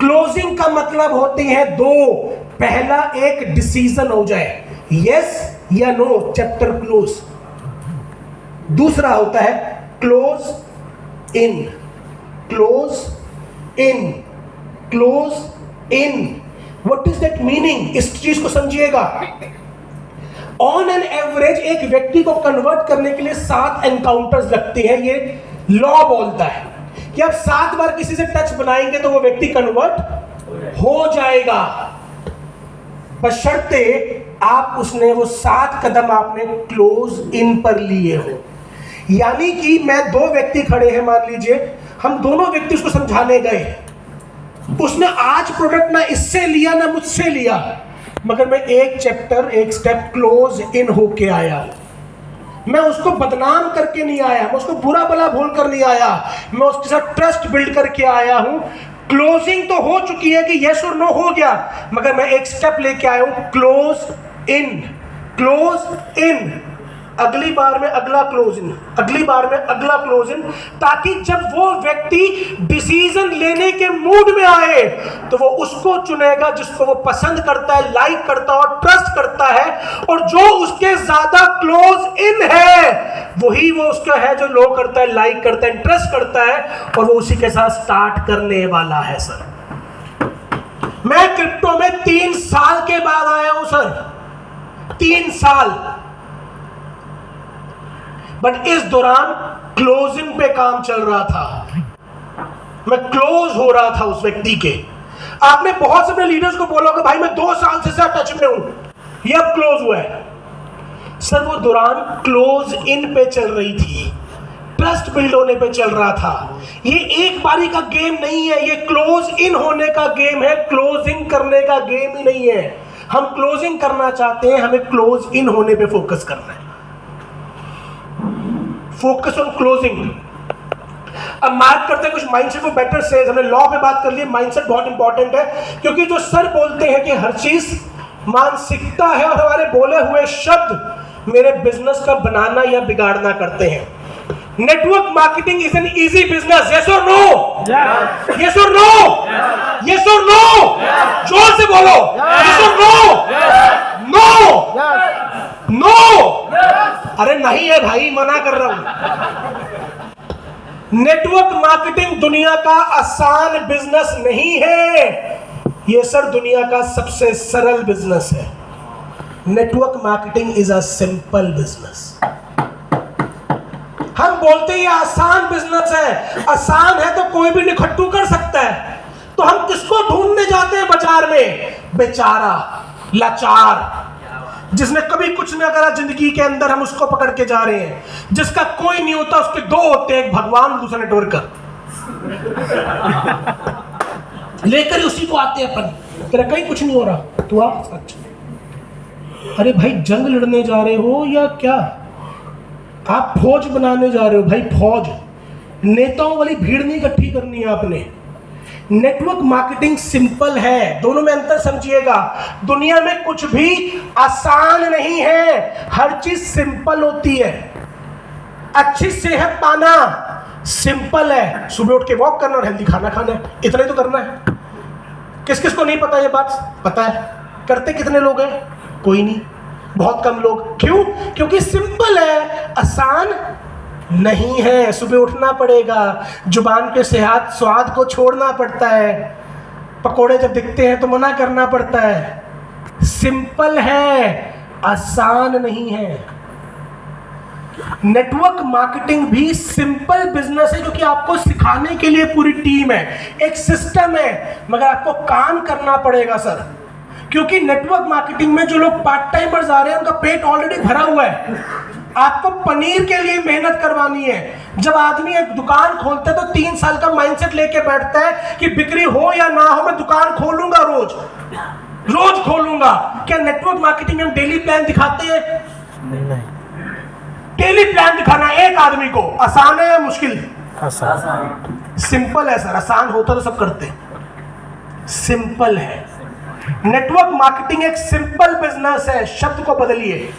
क्लोजिंग का मतलब होती है दो। पहला एक डिसीजन हो जाए, यस या नो, चैप्टर क्लोज। दूसरा होता है close in, close in, close in. What is that meaning? इस चीज को समझिएगा। ऑन एन एवरेज एक व्यक्ति को कन्वर्ट करने के लिए 7 एनकाउंटर्स लगते हैं। ये लॉ बोलता है कि आप 7 बार किसी से टच बनाएंगे तो वो व्यक्ति कन्वर्ट हो जाएगा, बशर्ते आप उसने वो 7 कदम आपने क्लोज इन पर लिए हो। यानी कि मैं 2 व्यक्ति खड़े हैं, मान लीजिए हम दोनों व्यक्ति उसको समझाने गए, उसने आज प्रोडक्ट ना इससे लिया ना मुझसे लिया, मगर मैं एक चैप्टर एक स्टेप क्लोज इन होके आया। मैं उसको बदनाम करके नहीं आया, मैं उसको बुरा भला बोल कर नहीं आया, मैं उसके साथ ट्रस्ट बिल्ड करके आया हूं। क्लोजिंग तो हो चुकी है कि यस और नो हो गया, मगर मैं एक स्टेप लेके आया हूं, क्लोज इन, क्लोज इन। अगली बार में अगला क्लोज इन, अगली बार में अगला क्लोज इन, ताकि जब वो व्यक्ति डिसीजन लेने के मूड में आए तो वो उसको चुनेगा जिसको वो पसंद करता है, लाइक करता है और ट्रस्ट करता है, और जो उसके ज्यादा क्लोज इन है वही वो उसका है जो लो करता है, लाइक करता है, ट्रस्ट करता है, और वो उसी के साथ स्टार्ट करने वाला है। सर मैं क्रिप्टो में 3 साल के बाद आया हूं सर, 3 साल, बट इस दौरान क्लोजिंग पे काम चल रहा था, मैं क्लोज हो रहा था उस व्यक्ति के। आपने बहुत से अपने लीडर्स को बोला होगा भाई मैं 2 साल से टच में हूं, ये अब क्लोज हुआ है। सर वो दौरान क्लोज इन पे चल रही थी, ट्रस्ट बिल्ड होने पे चल रहा था। ये एक बारी का गेम नहीं है, ये क्लोज इन होने का गेम है, क्लोजिंग करने का गेम ही नहीं है। हम क्लोजिंग करना चाहते हैं, हमें क्लोज इन होने पे फोकस करना है, फोकस ऑन क्लोजिंग। अब बात करते हैं कुछ माइंडसेट फॉर बेटर सेल्स। हमने लॉ पे बात कर ली, माइंडसेट बहुत इंपॉर्टेंट है, क्योंकि जो सर बोलते हैं कि हर चीज मानसिकता है और हमारे बोले हुए शब्द मेरे बिजनेस का बनाना या बिगाड़ना करते हैं। Network marketing is an easy business, yes और नो? यस और नो? यस और नो? जोर से बोलो, यस और नो? नो? नो? अरे नहीं है भाई, मना कर रहा हूं। नेटवर्क मार्केटिंग दुनिया का आसान बिजनेस नहीं है, यह सर दुनिया का सबसे सरल बिजनेस है। Network marketing is a simple business. हम बोलते हैं आसान बिजनेस है, आसान है तो कोई भी निखट्टू कर सकता है, तो हम किसको ढूंढने जाते हैं बाजार में? बेचारा, लाचार, जिसने कभी कुछ नहीं करा जिंदगी के अंदर, हम उसको पकड़ के जा रहे हैं। जिसका कोई नहीं होता उसके 2 होते हैं, एक भगवान दूसरा नेटवर्कर, लेकर उसी को आते हैं अपन। तेरा कहीं कुछ नहीं हो रहा, तू आ सच। अरे भाई जंग लड़ने जा रहे हो या क्या? आप फौज बनाने जा रहे हो भाई, फौज। नेताओं वाली भीड़ नहीं इकट्ठी करनी है आपने। नेटवर्क मार्केटिंग सिंपल है, दोनों में अंतर समझिएगा। दुनिया में कुछ भी आसान नहीं है, हर चीज सिंपल होती है। अच्छी सेहत पाना सिंपल है, सुबह उठ के वॉक करना और हेल्दी खाना खाना है, इतना ही तो करना है। किस किस को नहीं पता ये बात? पता है। करते कितने लोग हैं? कोई नहीं, बहुत कम लोग। क्यों? क्योंकि सिंपल है, आसान नहीं है। सुबह उठना पड़ेगा, जुबान के सेहत स्वाद को छोड़ना पड़ता है, पकोड़े जब दिखते हैं तो मना करना पड़ता है। सिंपल है, आसान नहीं है। नेटवर्क मार्केटिंग भी सिंपल बिजनेस है, क्योंकि आपको सिखाने के लिए पूरी टीम है, एक सिस्टम है, मगर आपको काम करना पड़ेगा सर। क्योंकि नेटवर्क मार्केटिंग में जो लोग पार्ट टाइमर्स आ रहे हैं उनका पेट ऑलरेडी भरा हुआ है। आपको पनीर के लिए मेहनत करवानी है। जब आदमी एक दुकान खोलता है तो 3 साल का माइंडसेट लेके बैठता है कि बिक्री हो या ना हो मैं दुकान खोलूंगा, रोज खोलूंगा। क्या नेटवर्क मार्केटिंग में हम डेली प्लान दिखाते हैं? नहीं। डेली प्लान दिखाना एक आदमी को आसान है या मुश्किल? सिंपल है सर, आसान होता तो सब करते, सिंपल है। नेटवर्क मार्केटिंग एक सिंपल बिजनेस है, शब्द को बदलिए,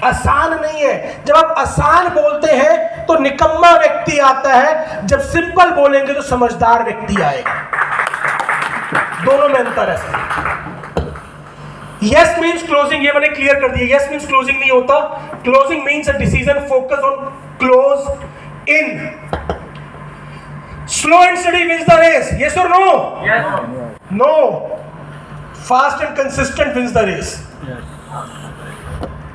आसान नहीं है। जब आप आसान बोलते हैं तो निकम्मा व्यक्ति आता है, जब सिंपल बोलेंगे तो समझदार व्यक्ति आएगा, दोनों में अंतर है सर। यस मीन्स क्लोजिंग, ये मैंने क्लियर कर दिया, यस मीन्स क्लोजिंग नहीं होता, closing means a decision focus on closing. Slow and steady wins the race, yes और no? No. Fast and consistent wins the race.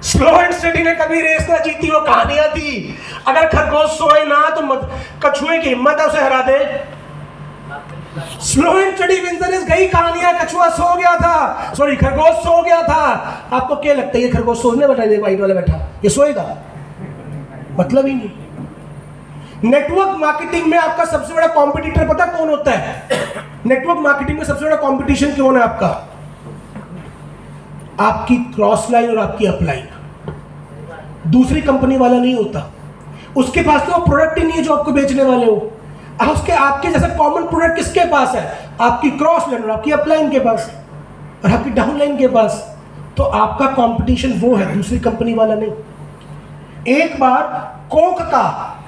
Slow and steady ने कभी रेस ना जीती, वो कहानियां थी। अगर खरगोश सोए ना तो कछुए की हिम्मत है उसे हरा दे। Slow and steady wins the race गई कहानियां, कछुआ सो गया था, सॉरी खरगोश सो गया था। आपको क्या लगता है ये खरगोश सोने बैठा है, वाइट वाला बैठा, ये सोएगा? मतलब ही नहीं। नेटवर्क मार्केटिंग में आपका सबसे बड़ा कॉम्पिटिटर पता कौन होता है? नेटवर्क मार्केटिंग में सबसे बड़ा कॉम्पिटिशन कौन है आपका? आपकी क्रॉस लाइन और आपकी अपलाइन। दूसरी कंपनी वाला नहीं होता, उसके पास तो वो प्रोडक्ट ही नहीं है जो आपको बेचने वाले हो। उसके आपके जैसा कॉमन प्रोडक्ट किसके पास है? आपकी क्रॉस लाइन और आपकी अपलाइन के पास और आपकी डाउन लाइन के पास। तो आपका कंपटीशन वो है, दूसरी कंपनी वाला नहीं। एक बार कोक का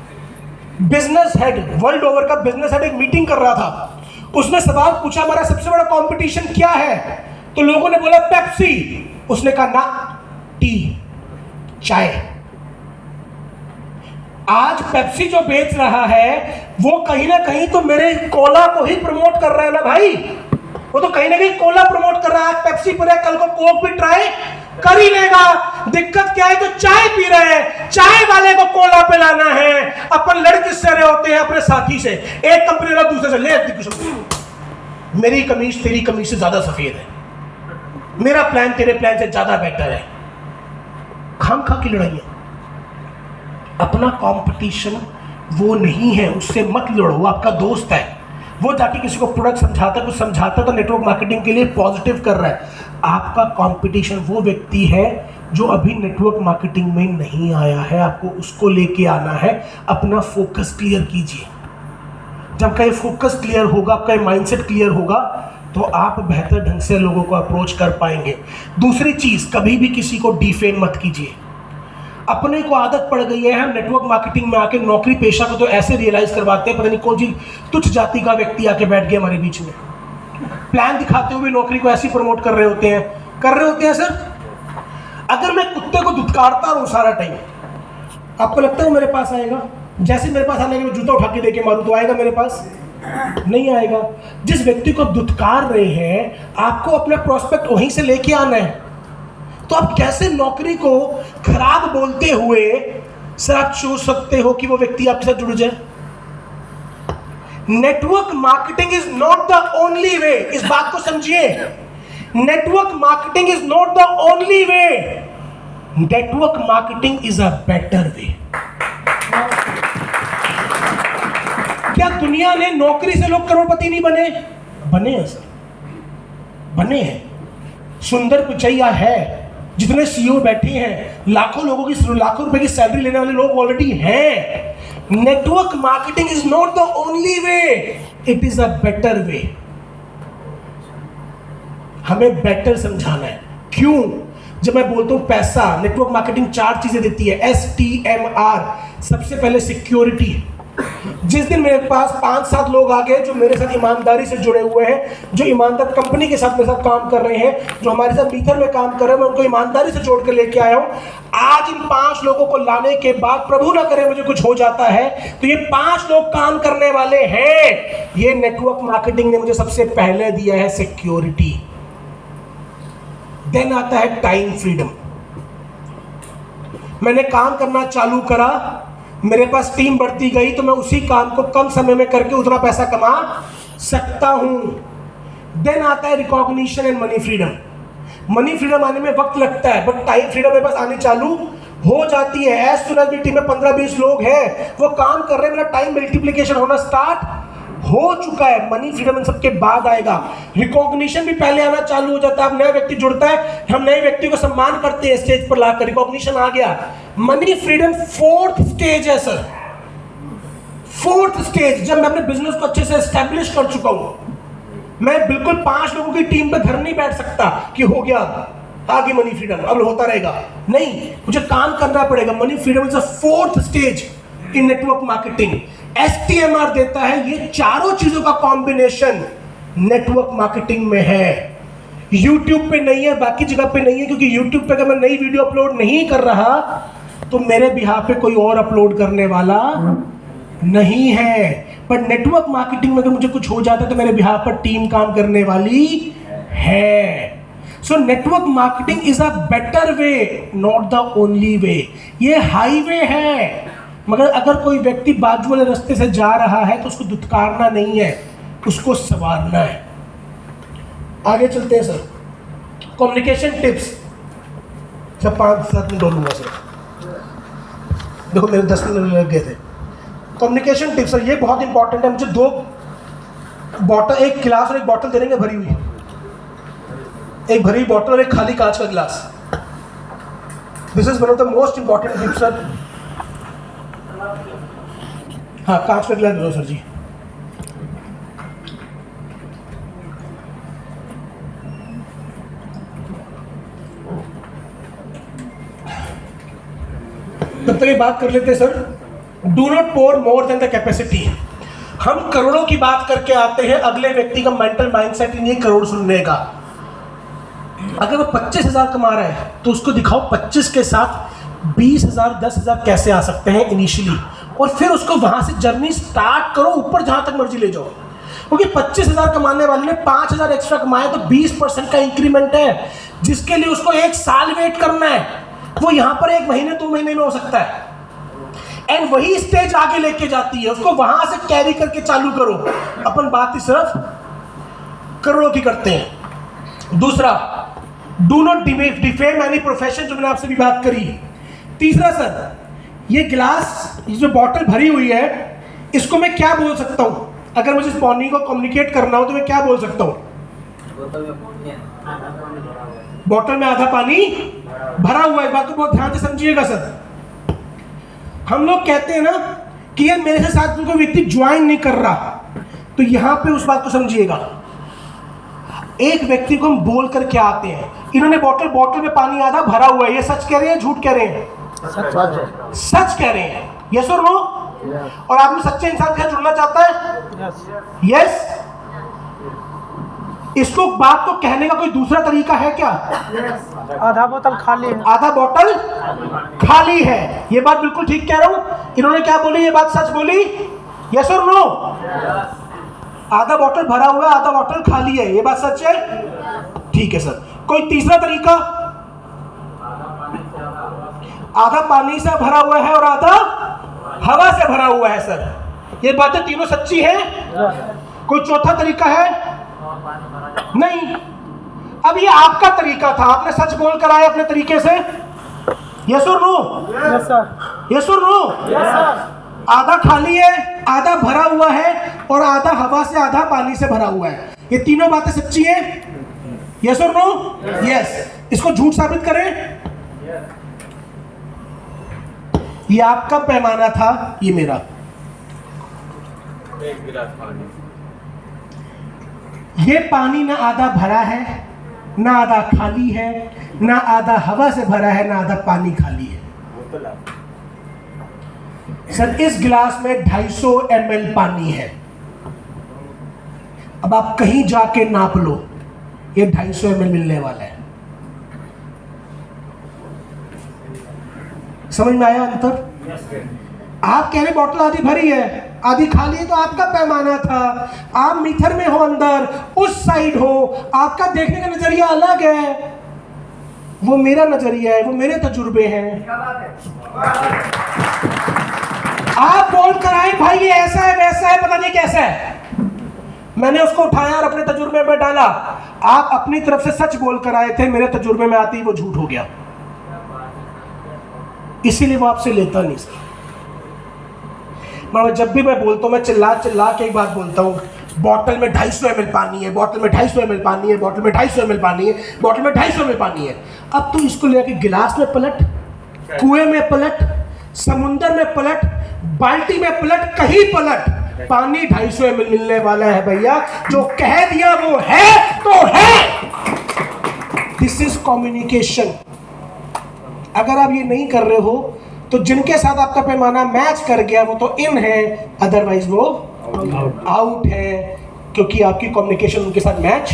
बिजनेस हेड, वर्ल्ड ओवर का बिजनेस हेड एक मीटिंग कर रहा था, उसने सवाल पूछा हमारा सबसे बड़ा कंपटीशन क्या है? तो लोगों ने बोला पेप्सी, उसने कहा ना, टी, चाय। आज पेप्सी जो बेच रहा है वो कहीं ना कहीं तो मेरे कोला को ही प्रमोट कर रहा है ना भाई, वो तो कहीं ना कहीं कोला प्रमोट कर रहा है। आज पेप्सी पी रहा है, कल को कोक भी ट्राई कर ही लेगा। दिक्कत क्या है? तो चाय पी रहे हैं, चाय वाले को कोला पिलाना है। अपन लड़ किससे रहे होते हैं? अपने साथी से। एक कंपनी वाला दूसरे से ले, मेरी कमीज तेरी कमीज से ज्यादा सफेद है, मेरा प्लान तेरे प्लान से ज्यादा बेटर है। खाम खा की लड़ाइयां। अपना कंपटीशन वो नहीं है, उससे मत लड़ो, वो आपका दोस्त है। वो जाके किसी को प्रोडक्ट समझाता, कुछ समझाता तो नेटवर्क मार्केटिंग के लिए पॉजिटिव कर रहा है। आपका कंपटीशन वो व्यक्ति है जो अभी नेटवर्क मार्केटिंग में नहीं आया है, आपको उसको लेके आना है। अपना फोकस क्लियर कीजिए। जब का फोकस क्लियर होगा, आपका माइंडसेट क्लियर होगा, तो आप बेहतर ढंग से लोगों को अप्रोच कर पाएंगे। दूसरी चीज, कभी भी किसी को डिफेम मत कीजिए। अपने को आदत पड़ गई है, हम नेटवर्क मार्केटिंग में आके नौकरी पेशा को तो ऐसे रियलाइज करवाते हैं, पता नहीं कौन सी तुच्छ जाति का व्यक्ति आके बैठ गया हमारे बीच में। प्लान दिखाते हुए नौकरी को ऐसे प्रमोट कर रहे होते हैं सर। अगर मैं कुत्ते को धुतकारता रहूं सारा टाइम, आपको लगता है वो मेरे पास आएगा? जैसे मेरे पास आने के जूता उठा के देके मारूं तो आएगा मेरे पास? नहीं आएगा। जिस व्यक्ति को आप धुतकार रहे हैं, आपको अपना प्रोस्पेक्ट वहीं से लेके आना है। तो आप कैसे नौकरी को खराब बोलते हुए सर आप सोच सकते हो कि वो व्यक्ति आपके साथ जुड़ जाए? Network marketing is not the only way. इस बात को समझिए, network marketing is not the only way, network marketing is a better way. क्या दुनिया ने नौकरी से लोग करोड़पति नहीं बने? बने हैं सर, बने हैं। सुंदर पिचैया है, जितने सीईओ बैठे हैं, लाखों लोगों की लाखों रुपए की सैलरी लेने वाले लोग ऑलरेडी हैं। Network marketing is not the only way, it is a better way. हमें बेटर समझाना है। क्यों? जब मैं बोलता हूं पैसा, नेटवर्क मार्केटिंग 4 चीजें देती है, STMR। सबसे पहले सिक्योरिटी। जिस दिन मेरे पास 5-7 लोग आ गए जो मेरे साथ ईमानदारी से जुड़े हुए हैं, जो ईमानदार कंपनी के साथ मेरे साथ काम कर रहे हैं, जो हमारे साथ मीटर में काम कर रहे हैं, मैं उनको ईमानदारी से जोड़ कर लेके आया हूं। आज इन 5 लोगों को लाने के बाद, प्रभु ना करे मुझे कुछ हो जाता है, तो ये 5 लोग काम करने वाले हैं। ये नेटवर्क मार्केटिंग ने मुझे सबसे पहले दिया है सिक्योरिटी। देन आता है टाइम फ्रीडम। मैंने काम करना चालू करा, मेरे पास टीम बढ़ती गई, तो मैं उसी काम को कम समय में करके उतना पैसा कमा सकता हूं। देन आता है recognition and money freedom. Money freedom आने में वक्त लगता है, बट टाइम फ्रीडम मेरे पास आनी चालू हो जाती है। एज सुन एज मेरी टीम में 15-20 लोग हैं, वो काम कर रहे हैं, मेरा टाइम मल्टीप्लिकेशन होना स्टार्ट हो चुका है। मनी फ्रीडम इन सबके बाद आएगा। रिकॉग्निशन भी पहले आना चालू हो जाता है। अब नया व्यक्ति जुड़ता है, हम नए व्यक्ति को सम्मान करते हैं, स्टेज पर लाकर रिकॉग्निशन आ गया। मनी फ्रीडम 4th स्टेज है सर। फोर्थ स्टेज, जब मैं अपने बिजनेस को अच्छे से एस्टेब्लिश कर चुका हूं, मैं बिल्कुल 5 लोगों की टीम पे घर नहीं बैठ सकता कि हो गया आगे मनी फ्रीडम, अब होता रहेगा। नहीं, मुझे काम करना पड़ेगा। Money freedom is a fourth stage in network marketing. STMR देता है, ये चारों चीजों का कॉम्बिनेशन नेटवर्क मार्केटिंग में है। YouTube पे नहीं है, बाकी जगह पे नहीं है, क्योंकि YouTube पे अगर मैं नई वीडियो अपलोड नहीं कर रहा तो मेरे बिहाफ पे कोई और अपलोड करने वाला नहीं है। पर नेटवर्क मार्केटिंग में अगर मुझे कुछ हो जाता है तो मेरे बिहाफ पर टीम काम करने वाली है। So network marketing is a better way, not the only way. ये हाईवे है, मगर अगर कोई व्यक्ति बाजू वाले रास्ते से जा रहा है तो उसको दुत्कारना नहीं है, उसको संवारना है। आगे चलते हैं sir. Communication tips sir 5-7 minute बोलूंगा सर, देखो मेरे 10 मिनट लग गए थे। कम्युनिकेशन टिप्स सर, ये बहुत इंपॉर्टेंट है। मुझे 2 बॉटल, एक गिलास और एक बॉटल दे देंगे भरी हुई, एक भरी बॉटल और एक खाली कांच का गिलास। This is one of the most important tips sir. हाँ, कांच का गिलास दो सर जी। तब तक ये बात कर लेते हैं sir. Do not pour more than the capacity. हम करोड़ों की बात करके आते हैं, अगले व्यक्ति का मेंटल माइंडसेट ही नहीं करोड़ सुनने का। अगर वो 25,000 कमा रहा है तो उसको दिखाओ 25 के साथ 20,000 10,000 कैसे आ सकते हैं इनिशियली, और फिर उसको वहां से जर्नी स्टार्ट करो, ऊपर जहां तक मर्जी ले जाओ। क्योंकि 25,000 कमाने वाले ने 5,000 एक्स्ट्रा कमाए तो 20% का इंक्रीमेंट है, जिसके लिए उसको 1 साल वेट करना है, वो यहां पर 1 महीने 2 महीने में हो सकता है। एंड वही स्टेज आगे लेके जाती है, उसको वहां से कैरी करके चालू करो। अपन बात ही सिर्फ करोड़ों की करते हैं। दूसरा, do not defame any profession, जो मैंने आपसे भी बात करी। तीसरा सर, ये गिलास, ये जो बॉटल भरी हुई है, इसको मैं क्या बोल सकता हूँ? अगर मुझे इस पॉइंट को कम्युनिकेट करना हो तो मैं क्या बोल सकता हूँ? बॉटल में आधा पानी भरा हुआ है। इस बात को बहुत ध्यान से समझिएगा सर। हम लोग कहते हैं ना कि यार मेरे से साथ कोई व्यक्ति ज्वाइन नहीं कर रहा, तो यहां पे उस बात को समझिएगा। एक व्यक्ति को हम बोल कर क्या आते हैं, इन्होंने बॉटल में पानी आधा भरा हुआ है, ये सच कह रहे हैं झूठ कह रहे हैं? सच कह रहे हैं। यस और नो? और आदमी सच्चे इंसान के साथ जुड़ना चाहता है? यस। इसको बात को कहने का कोई दूसरा तरीका है क्या? आधा बोतल खाली है। आधा बॉटल खाली है, ये बात बिल्कुल ठीक कह रहा हूं। इन्होंने क्या बोली, ये बात सच बोली? यस और नो? आधा बॉटल भरा हुआ है, आधा बॉटल खाली है, ये बात सच है? ठीक है सर। कोई तीसरा तरीका? आधा पानी से भरा हुआ है और आधा हवा से भरा हुआ है सर, ये बातें तीनों सच्ची हैं? कोई चौथा तरीका है? नहीं। अब ये आपका तरीका था, आपने सच बोल कर आए अपने तरीके से। यस और नो? Yes sir. यस और नो? Yes sir. आधा खाली है, आधा भरा हुआ है, और आधा हवा से आधा पानी से भरा हुआ है, ये तीनों बातें सच्ची हैं? यस और नो? यस। इसको झूठ साबित करें? ये आपका पैमाना था, ये मेरा। एक गिलास पानी। ये पानी ना आधा भरा है, ना आधा खाली है, ना आधा हवा से भरा है, ना आधा पानी खाली है। सर इस गिलास में 250 ml पानी है। अब आप कहीं जाके नाप लो, ये 250 ml मिलने वाला है। समझ में आया अंतर? आप कह रहे बॉटल आधी भरी है आधी खाली है, तो आपका पैमाना था। आप मीटर में हो, अंदर उस साइड हो, आपका देखने का नजरिया अलग है, वो मेरा नजरिया है, वो मेरे तजुर्बे हैं। आप बोल कर आए भाई ये ऐसा है वैसा है पता नहीं कैसा है, मैंने उसको उठाया और अपने तजुर्बे में डाला। आप अपनी तरफ से सच बोल कर आए थे, मेरे तजुर्बे में आते ही वो झूठ हो गया, इसीलिए वो आपसे लेता नहीं सर। मैं जब भी मैं बोलता हूँ, मैं चिल्ला चिल्ला के एक बात बोलता हूँ, बॉटल में 250 ml पानी है, बॉटल में 250 ml पानी है, बॉटल में 250 ml पानी है, बॉटल में 250 ml पानी है। अब तू इसको लेके गिलास में पलट, कुएं में पलट, समुंदर में पलट, बाल्टी में पलट कहीं पलट, पानी 250 ml मिलने वाला है भैया। जो कह दिया वो है तो है। This is communication. अगर आप ये नहीं कर रहे हो तो जिनके साथ आपका पैमाना मैच कर गया वो तो इन है, अदरवाइज वो आउट है, क्योंकि आपकी कम्युनिकेशन उनके साथ मैच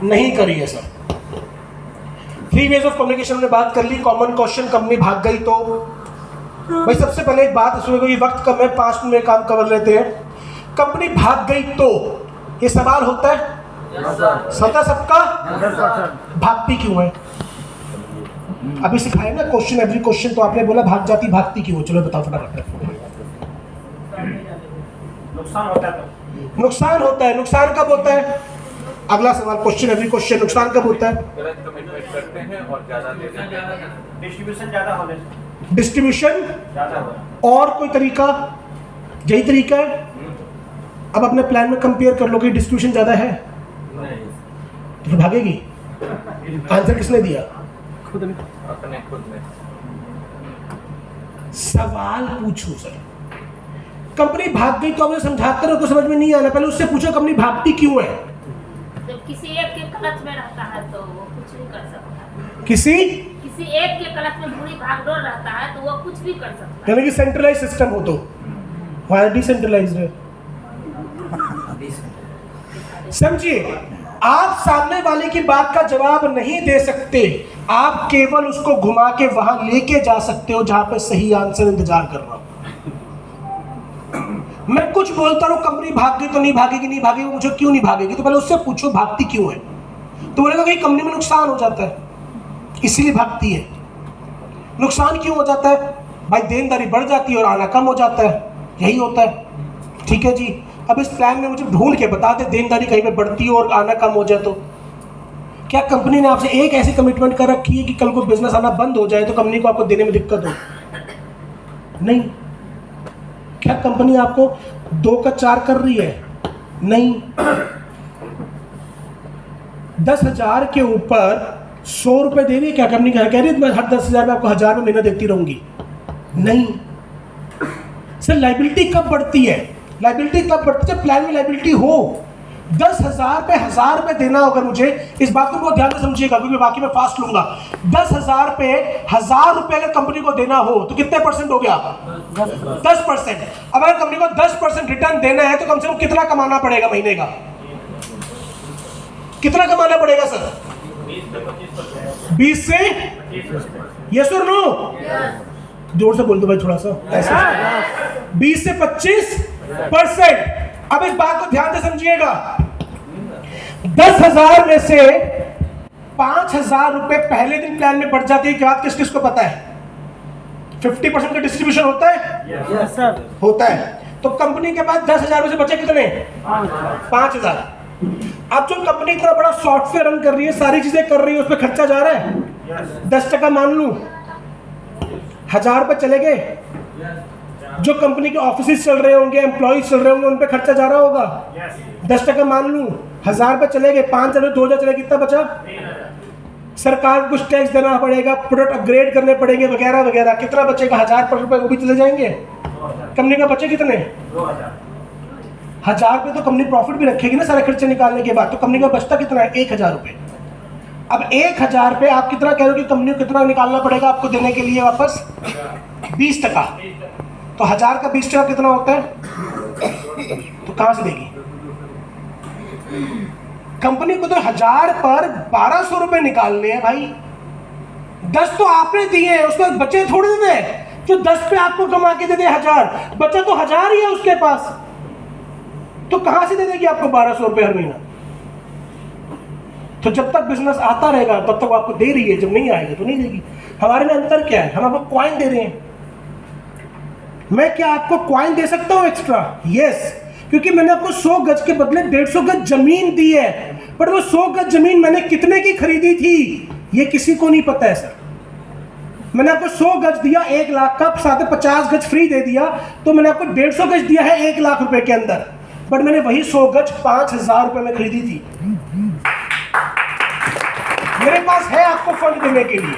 नहीं करी है सर। 3 ways ऑफ कम्युनिकेशन में बात कर ली। कॉमन क्वेश्चन, कंपनी भाग गई तो भाई सबसे पहले एक बात, इसमें कोई वक्त कम है, 5 मिनट में काम कर लेते हैं। कंपनी भाग गई तो ये सवाल होता है सदा सबका, भागती क्यों है? अभी सिखाया ना क्वेश्चन एवरी क्वेश्चन, तो आपने बोला भाग जाती, भागती क्यों? चलो बताओ फटाफट। नुकसान होता है तो। नुकसान होता है। नुकसान कब होता है? अगला सवाल, क्वेश्चन एवरी क्वेश्चन, नुकसान कब होता है? गलत कमिटमेंट करते हैं और ज्यादा दे देते हैं। डिस्ट्रीब्यूशन ज्यादा होने डिस्ट्रीब्यूशन ज्यादा हो। और कोई तरीका? यही तरीका है। अब अपने प्लान में कंपेयर कर लो कि डिस्ट्रीब्यूशन ज्यादा है तो फिर भागेगी। आंसर किसने दिया? अपने खुद में सवाल पूछो सर। कंपनी भाग गई तो अब समझाते रहो तो समझ में नहीं आना, पहले उससे पूछो कंपनी भागती क्यों है। जब किसी एक के क्लच में रहता है तो वो कुछ भी कर सकता है। किसी एक के क्लच में पूरी भागदौड़ रहता है तो वो कुछ भी कर सकता है। यानी कि सेंट्रलाइज सिस्टम हो तो हमारा डिसेंट्रलाइज्ड है। समझिए, आप सामने वाले की बात का जवाब नहीं दे सकते, आप केवल उसको घुमा के वहां लेके जा सकते हो जहां पे सही आंसर इंतजार कर रहा हूं। मैं कुछ बोलता हूं, कंपनी भाग गई तो नहीं भागेगी, नहीं भागेगी, मुझे क्यों नहीं भागेगी? तो पहले उससे पूछो भागती क्यों है। तो बोलेगा कि कंपनी में नुकसान हो जाता है इसीलिए भागती है। नुकसान क्यों हो जाता है? भाई देनदारी बढ़ जाती है और आना कम हो जाता है, यही होता है। ठीक है जी, अब इस प्लान में मुझे ढूंढ के बता दे देनदारी कहीं पे बढ़ती हो और आना कम हो जाए तो। क्या कंपनी ने आपसे एक ऐसी कमिटमेंट कर रखी है कि कल को बिजनेस आना बंद हो जाए तो कंपनी को आपको देने में दिक्कत हो? नहीं। क्या कंपनी आपको 2 का 4 कर रही है? नहीं। 10,000 के ऊपर 100 रुपए दे रही है क्या कंपनी? कह रही है मैं हर 10,000 में आपको 1,000 में महीना देती रहूंगी? नहीं सर। लाइबिलिटी कब बढ़ती है? लाइबिलिटी तब बढ़ती है जब प्लान में लाइबिलिटी हो। 10,000 पे 1,000 रुपए देना होगा मुझे, इस बात को बहुत ध्यान से समझिएगा क्योंकि बाकी मैं फास्ट लूंगा। 10,000 पे 1,000 रुपए अगर कंपनी को देना हो तो कितने परसेंट हो गया? 10%। अब अगर कंपनी को 10% रिटर्न देना है तो कम से कम कितना कमाना पड़ेगा महीने का? कितना कमाना पड़ेगा सर? 20 से? यस और नो? जोर से बोल दो भाई थोड़ा सा ऐसा। 20 से 25%। अब इस बात को ध्यान से समझिएगा, 10,000 में से 5,000 रुपए पहले दिन प्लान में बढ़ जाती है। क्या बात किस किस को पता है? 50% का डिस्ट्रीब्यूशन होता है? Yes sir. होता है। तो कंपनी के पास 10,000 में से बचे कितने? 5,000। अब जो कंपनी इतना बड़ा सॉफ्टवेयर रन कर रही है, सारी चीजें कर रही है, उस पर खर्चा जा रहा है। 10% मान लूं, 1,000 रुपए चले गए। जो कंपनी के ऑफिस चल रहे होंगे, एम्प्लॉइज चल रहे होंगे, उन पे खर्चा जा रहा होगा। 10% मान लूं, 1,000 रुपए चले गए, 5,000 में 2,000 चले, कितना बचा? सरकार को कुछ टैक्स देना पड़ेगा, प्रोडक्ट अपग्रेड करने पड़ेंगे वगैरह वगैरह। कितना बचेगा? 1,000 रुपए वो भी चले जाएंगे। कंपनी का बचे कितने? 1,000 रुपए। तो कंपनी प्रॉफिट भी रखेगी ना सारे खर्चे निकालने के बाद, तो कंपनी का बचता कितना है? 1,000 रुपए। अब 1,000 पे आप कितना कह रहे हो कि कंपनी को कितना निकालना पड़ेगा आपको देने के लिए वापस? 20%। तो 1,000 का 20% कितना होता है? तो कहां से देगी कंपनी को? तो 1,000 पर 1,200 रुपए निकालने हैं भाई। 10 तो आपने दिए हैं, उसमें बचे थोड़े देने। जो 10 पे आपको कमा के दे दे 1,000, बचा तो 1,000 ही है उसके पास, तो कहां से दे देगी आपको 1,200 रुपए हर महीना? तो जब तक बिजनेस आता रहेगा तब तक आपको दे रही है, जब नहीं आएगा तो नहीं देगी। हमारे में अंतर क्या है? हम आपको कॉइन दे रहे हैं। मैं क्या आपको कॉइन दे सकता हूं एक्स्ट्रा? यस, क्योंकि मैंने आपको 100 गज के बदले 150 गज जमीन दी है। पर वो 100 गज जमीन मैंने कितने की खरीदी थी ये किसी को नहीं पता है सर। मैंने आपको 100 गज दिया 1 लाख का, साथ में 50 गज फ्री दे दिया, तो मैंने आपको 150 गज दिया है 1 लाख रुपए के अंदर। बट मैंने वही 100 गज 5,000 रुपए में खरीदी थी। मेरे पास है आपको फंड देने के लिए,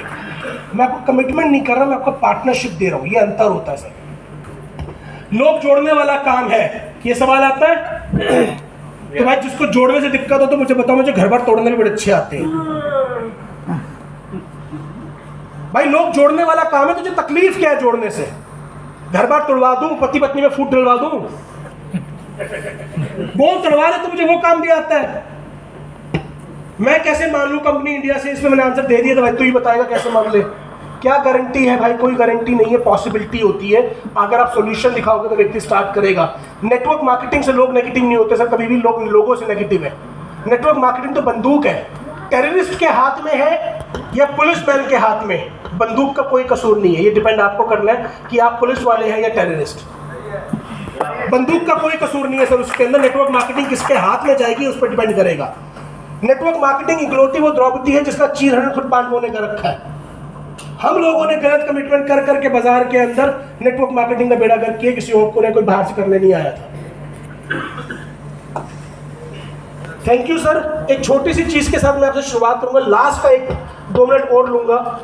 मैं आपको कमिटमेंट नहीं कर रहा, मैं आपको पार्टनरशिप दे रहा हूं। ये अंतर होता है सर। लोग जोड़ने वाला काम है, ये सवाल आता है। तो भाई जिसको जोड़ने से दिक्कत हो तो मुझे बताओ, मुझे घर बार तोड़ने में बड़े अच्छे आते हैं। भाई लोग जोड़ने वाला काम है, तुझे तकलीफ क्या है जोड़ने से? घर बार तोड़वा दूं, पति पत्नी में फूट डलवा दूं, बोल तोड़वा ले तो मुझे वो काम भी आता है। मैं कैसे मान लूं कंपनी इंडिया से? इसमें मैंने आंसर दे दिया था भाई, तू ही बताएगा कैसे मान ले। क्या गारंटी है भाई? कोई गारंटी नहीं है, पॉसिबिलिटी होती है। अगर आप सॉल्यूशन दिखाओगे तो व्यक्ति स्टार्ट करेगा। नेटवर्क मार्केटिंग से लोग नेगेटिव नहीं होते सर, कभी भी लोग लोगों से नेगेटिव है। नेटवर्क मार्केटिंग तो बंदूक है, टेररिस्ट के हाथ में है या पुलिसमैन के हाथ में, बंदूक का कोई कसूर नहीं है। ये डिपेंड आपको करना है कि आप पुलिस वाले हैं या टेररिस्ट। बंदूक का कोई कसूर नहीं है सर उसके अंदर। नेटवर्क मार्केटिंग किसके हाथ में जाएगी उस पर डिपेंड करेगा। नेटवर्क मार्केटिंग इकलौती वो द्रौपदी है जिसका चीर खुद पांडवों ने कर रखा है। हम लोगों ने गलत कमिटमेंट कर करके बाजार के अंदर नेटवर्क मार्केटिंग का बेड़ा गर्क किया, किसी और को ने कोई बाहर से करने नहीं आया था। Thank you sir. एक छोटी सी चीज के साथ मैं आपसे शुरुआत करूंगा, लास्ट का 1-2 मिनट और लूंगा।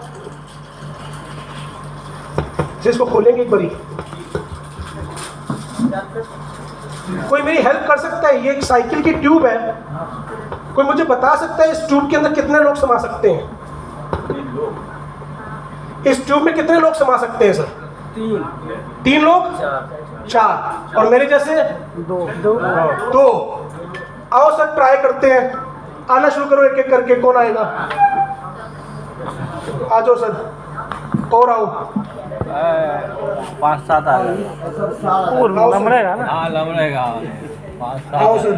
इसको खोलेंगे एक बारी, कोई मेरी हेल्प कर सकता है? ये एक साइकिल की ट्यूब है, कोई मुझे बता सकता है इस ट्यूब के अंदर कितने लोग समा सकते हैं? इस ट्यूब में कितने लोग समा सकते हैं सर? 3 लोग? 4 और मेरे जैसे 2। आओ सर ट्राई करते हैं, आना शुरू करो एक एक करके। कौन आएगा? आ जाओ सर, और आओ। 5-7 आ गए। लमड़ेगा ना? हाँ लमड़ेगा। 5-7 आओ सर,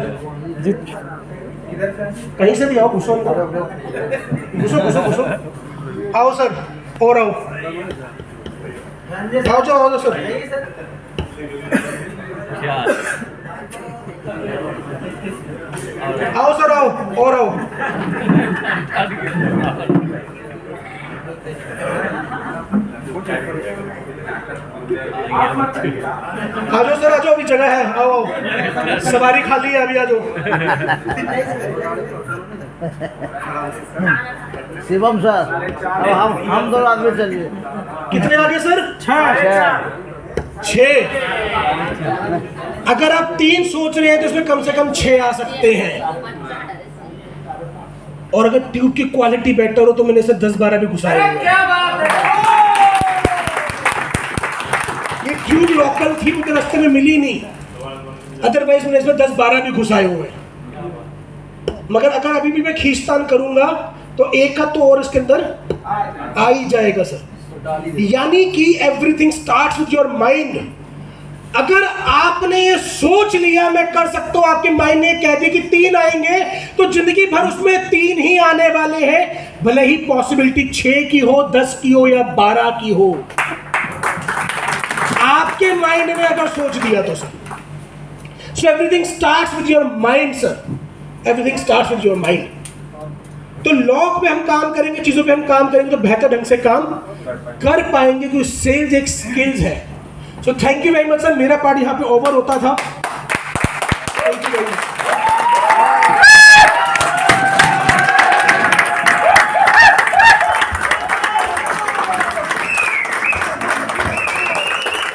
कहीं से भी आओ, घुसो घुसो। आओ सर, और आओ, आओ जाओ सर। आओ सर, आओ और आओ। आ जाओ सर, आ जाओ, अभी जगह है, आओ आओ, सवारी खाली है, अभी आ जाओ। शिवम सर, अब हम 2 आदमी चलिए। कितने आगे सर? 6। अगर आप 3 सोच रहे हैं तो इसमें कम से कम 6 आ सकते हैं। और अगर ट्यूब की क्वालिटी बेटर हो तो मैंने इसे 10-12 भी घुसाए हुए हैं। ये ट्यूब लोकल थी, मुझे रास्ते में मिली नहीं, अदरवाइज मैंने इसमें 10-12 भी घुसाए हुए हैं। मगर अगर अभी भी मैं खींचतान करूंगा तो एक का तो और इसके अंदर आ ही जाएगा सर। यानी कि everything starts with your mind. अगर आपने ये सोच लिया मैं कर सकता हूं, आपके माइंड ने कह दिया कि 3 आएंगे, तो जिंदगी भर उसमें 3 ही आने वाले हैं, भले ही पॉसिबिलिटी 6 की हो, 10 की हो या 12 की हो। आपके माइंड ने अगर सोच दिया तो sir. So everything starts with your mind sir, everything starts with your mind. तो लॉ पे हम काम करेंगे, चीजों पे हम काम करेंगे तो बेहतर ढंग से काम कर पाएंगे, क्योंकि सेल्स एक स्किल्स है। So thank you very much sir. मेरा पार्ट यहाँ पे ओवर होता था। Thank you very much.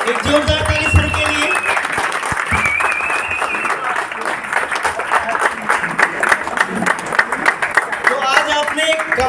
एक जोरदार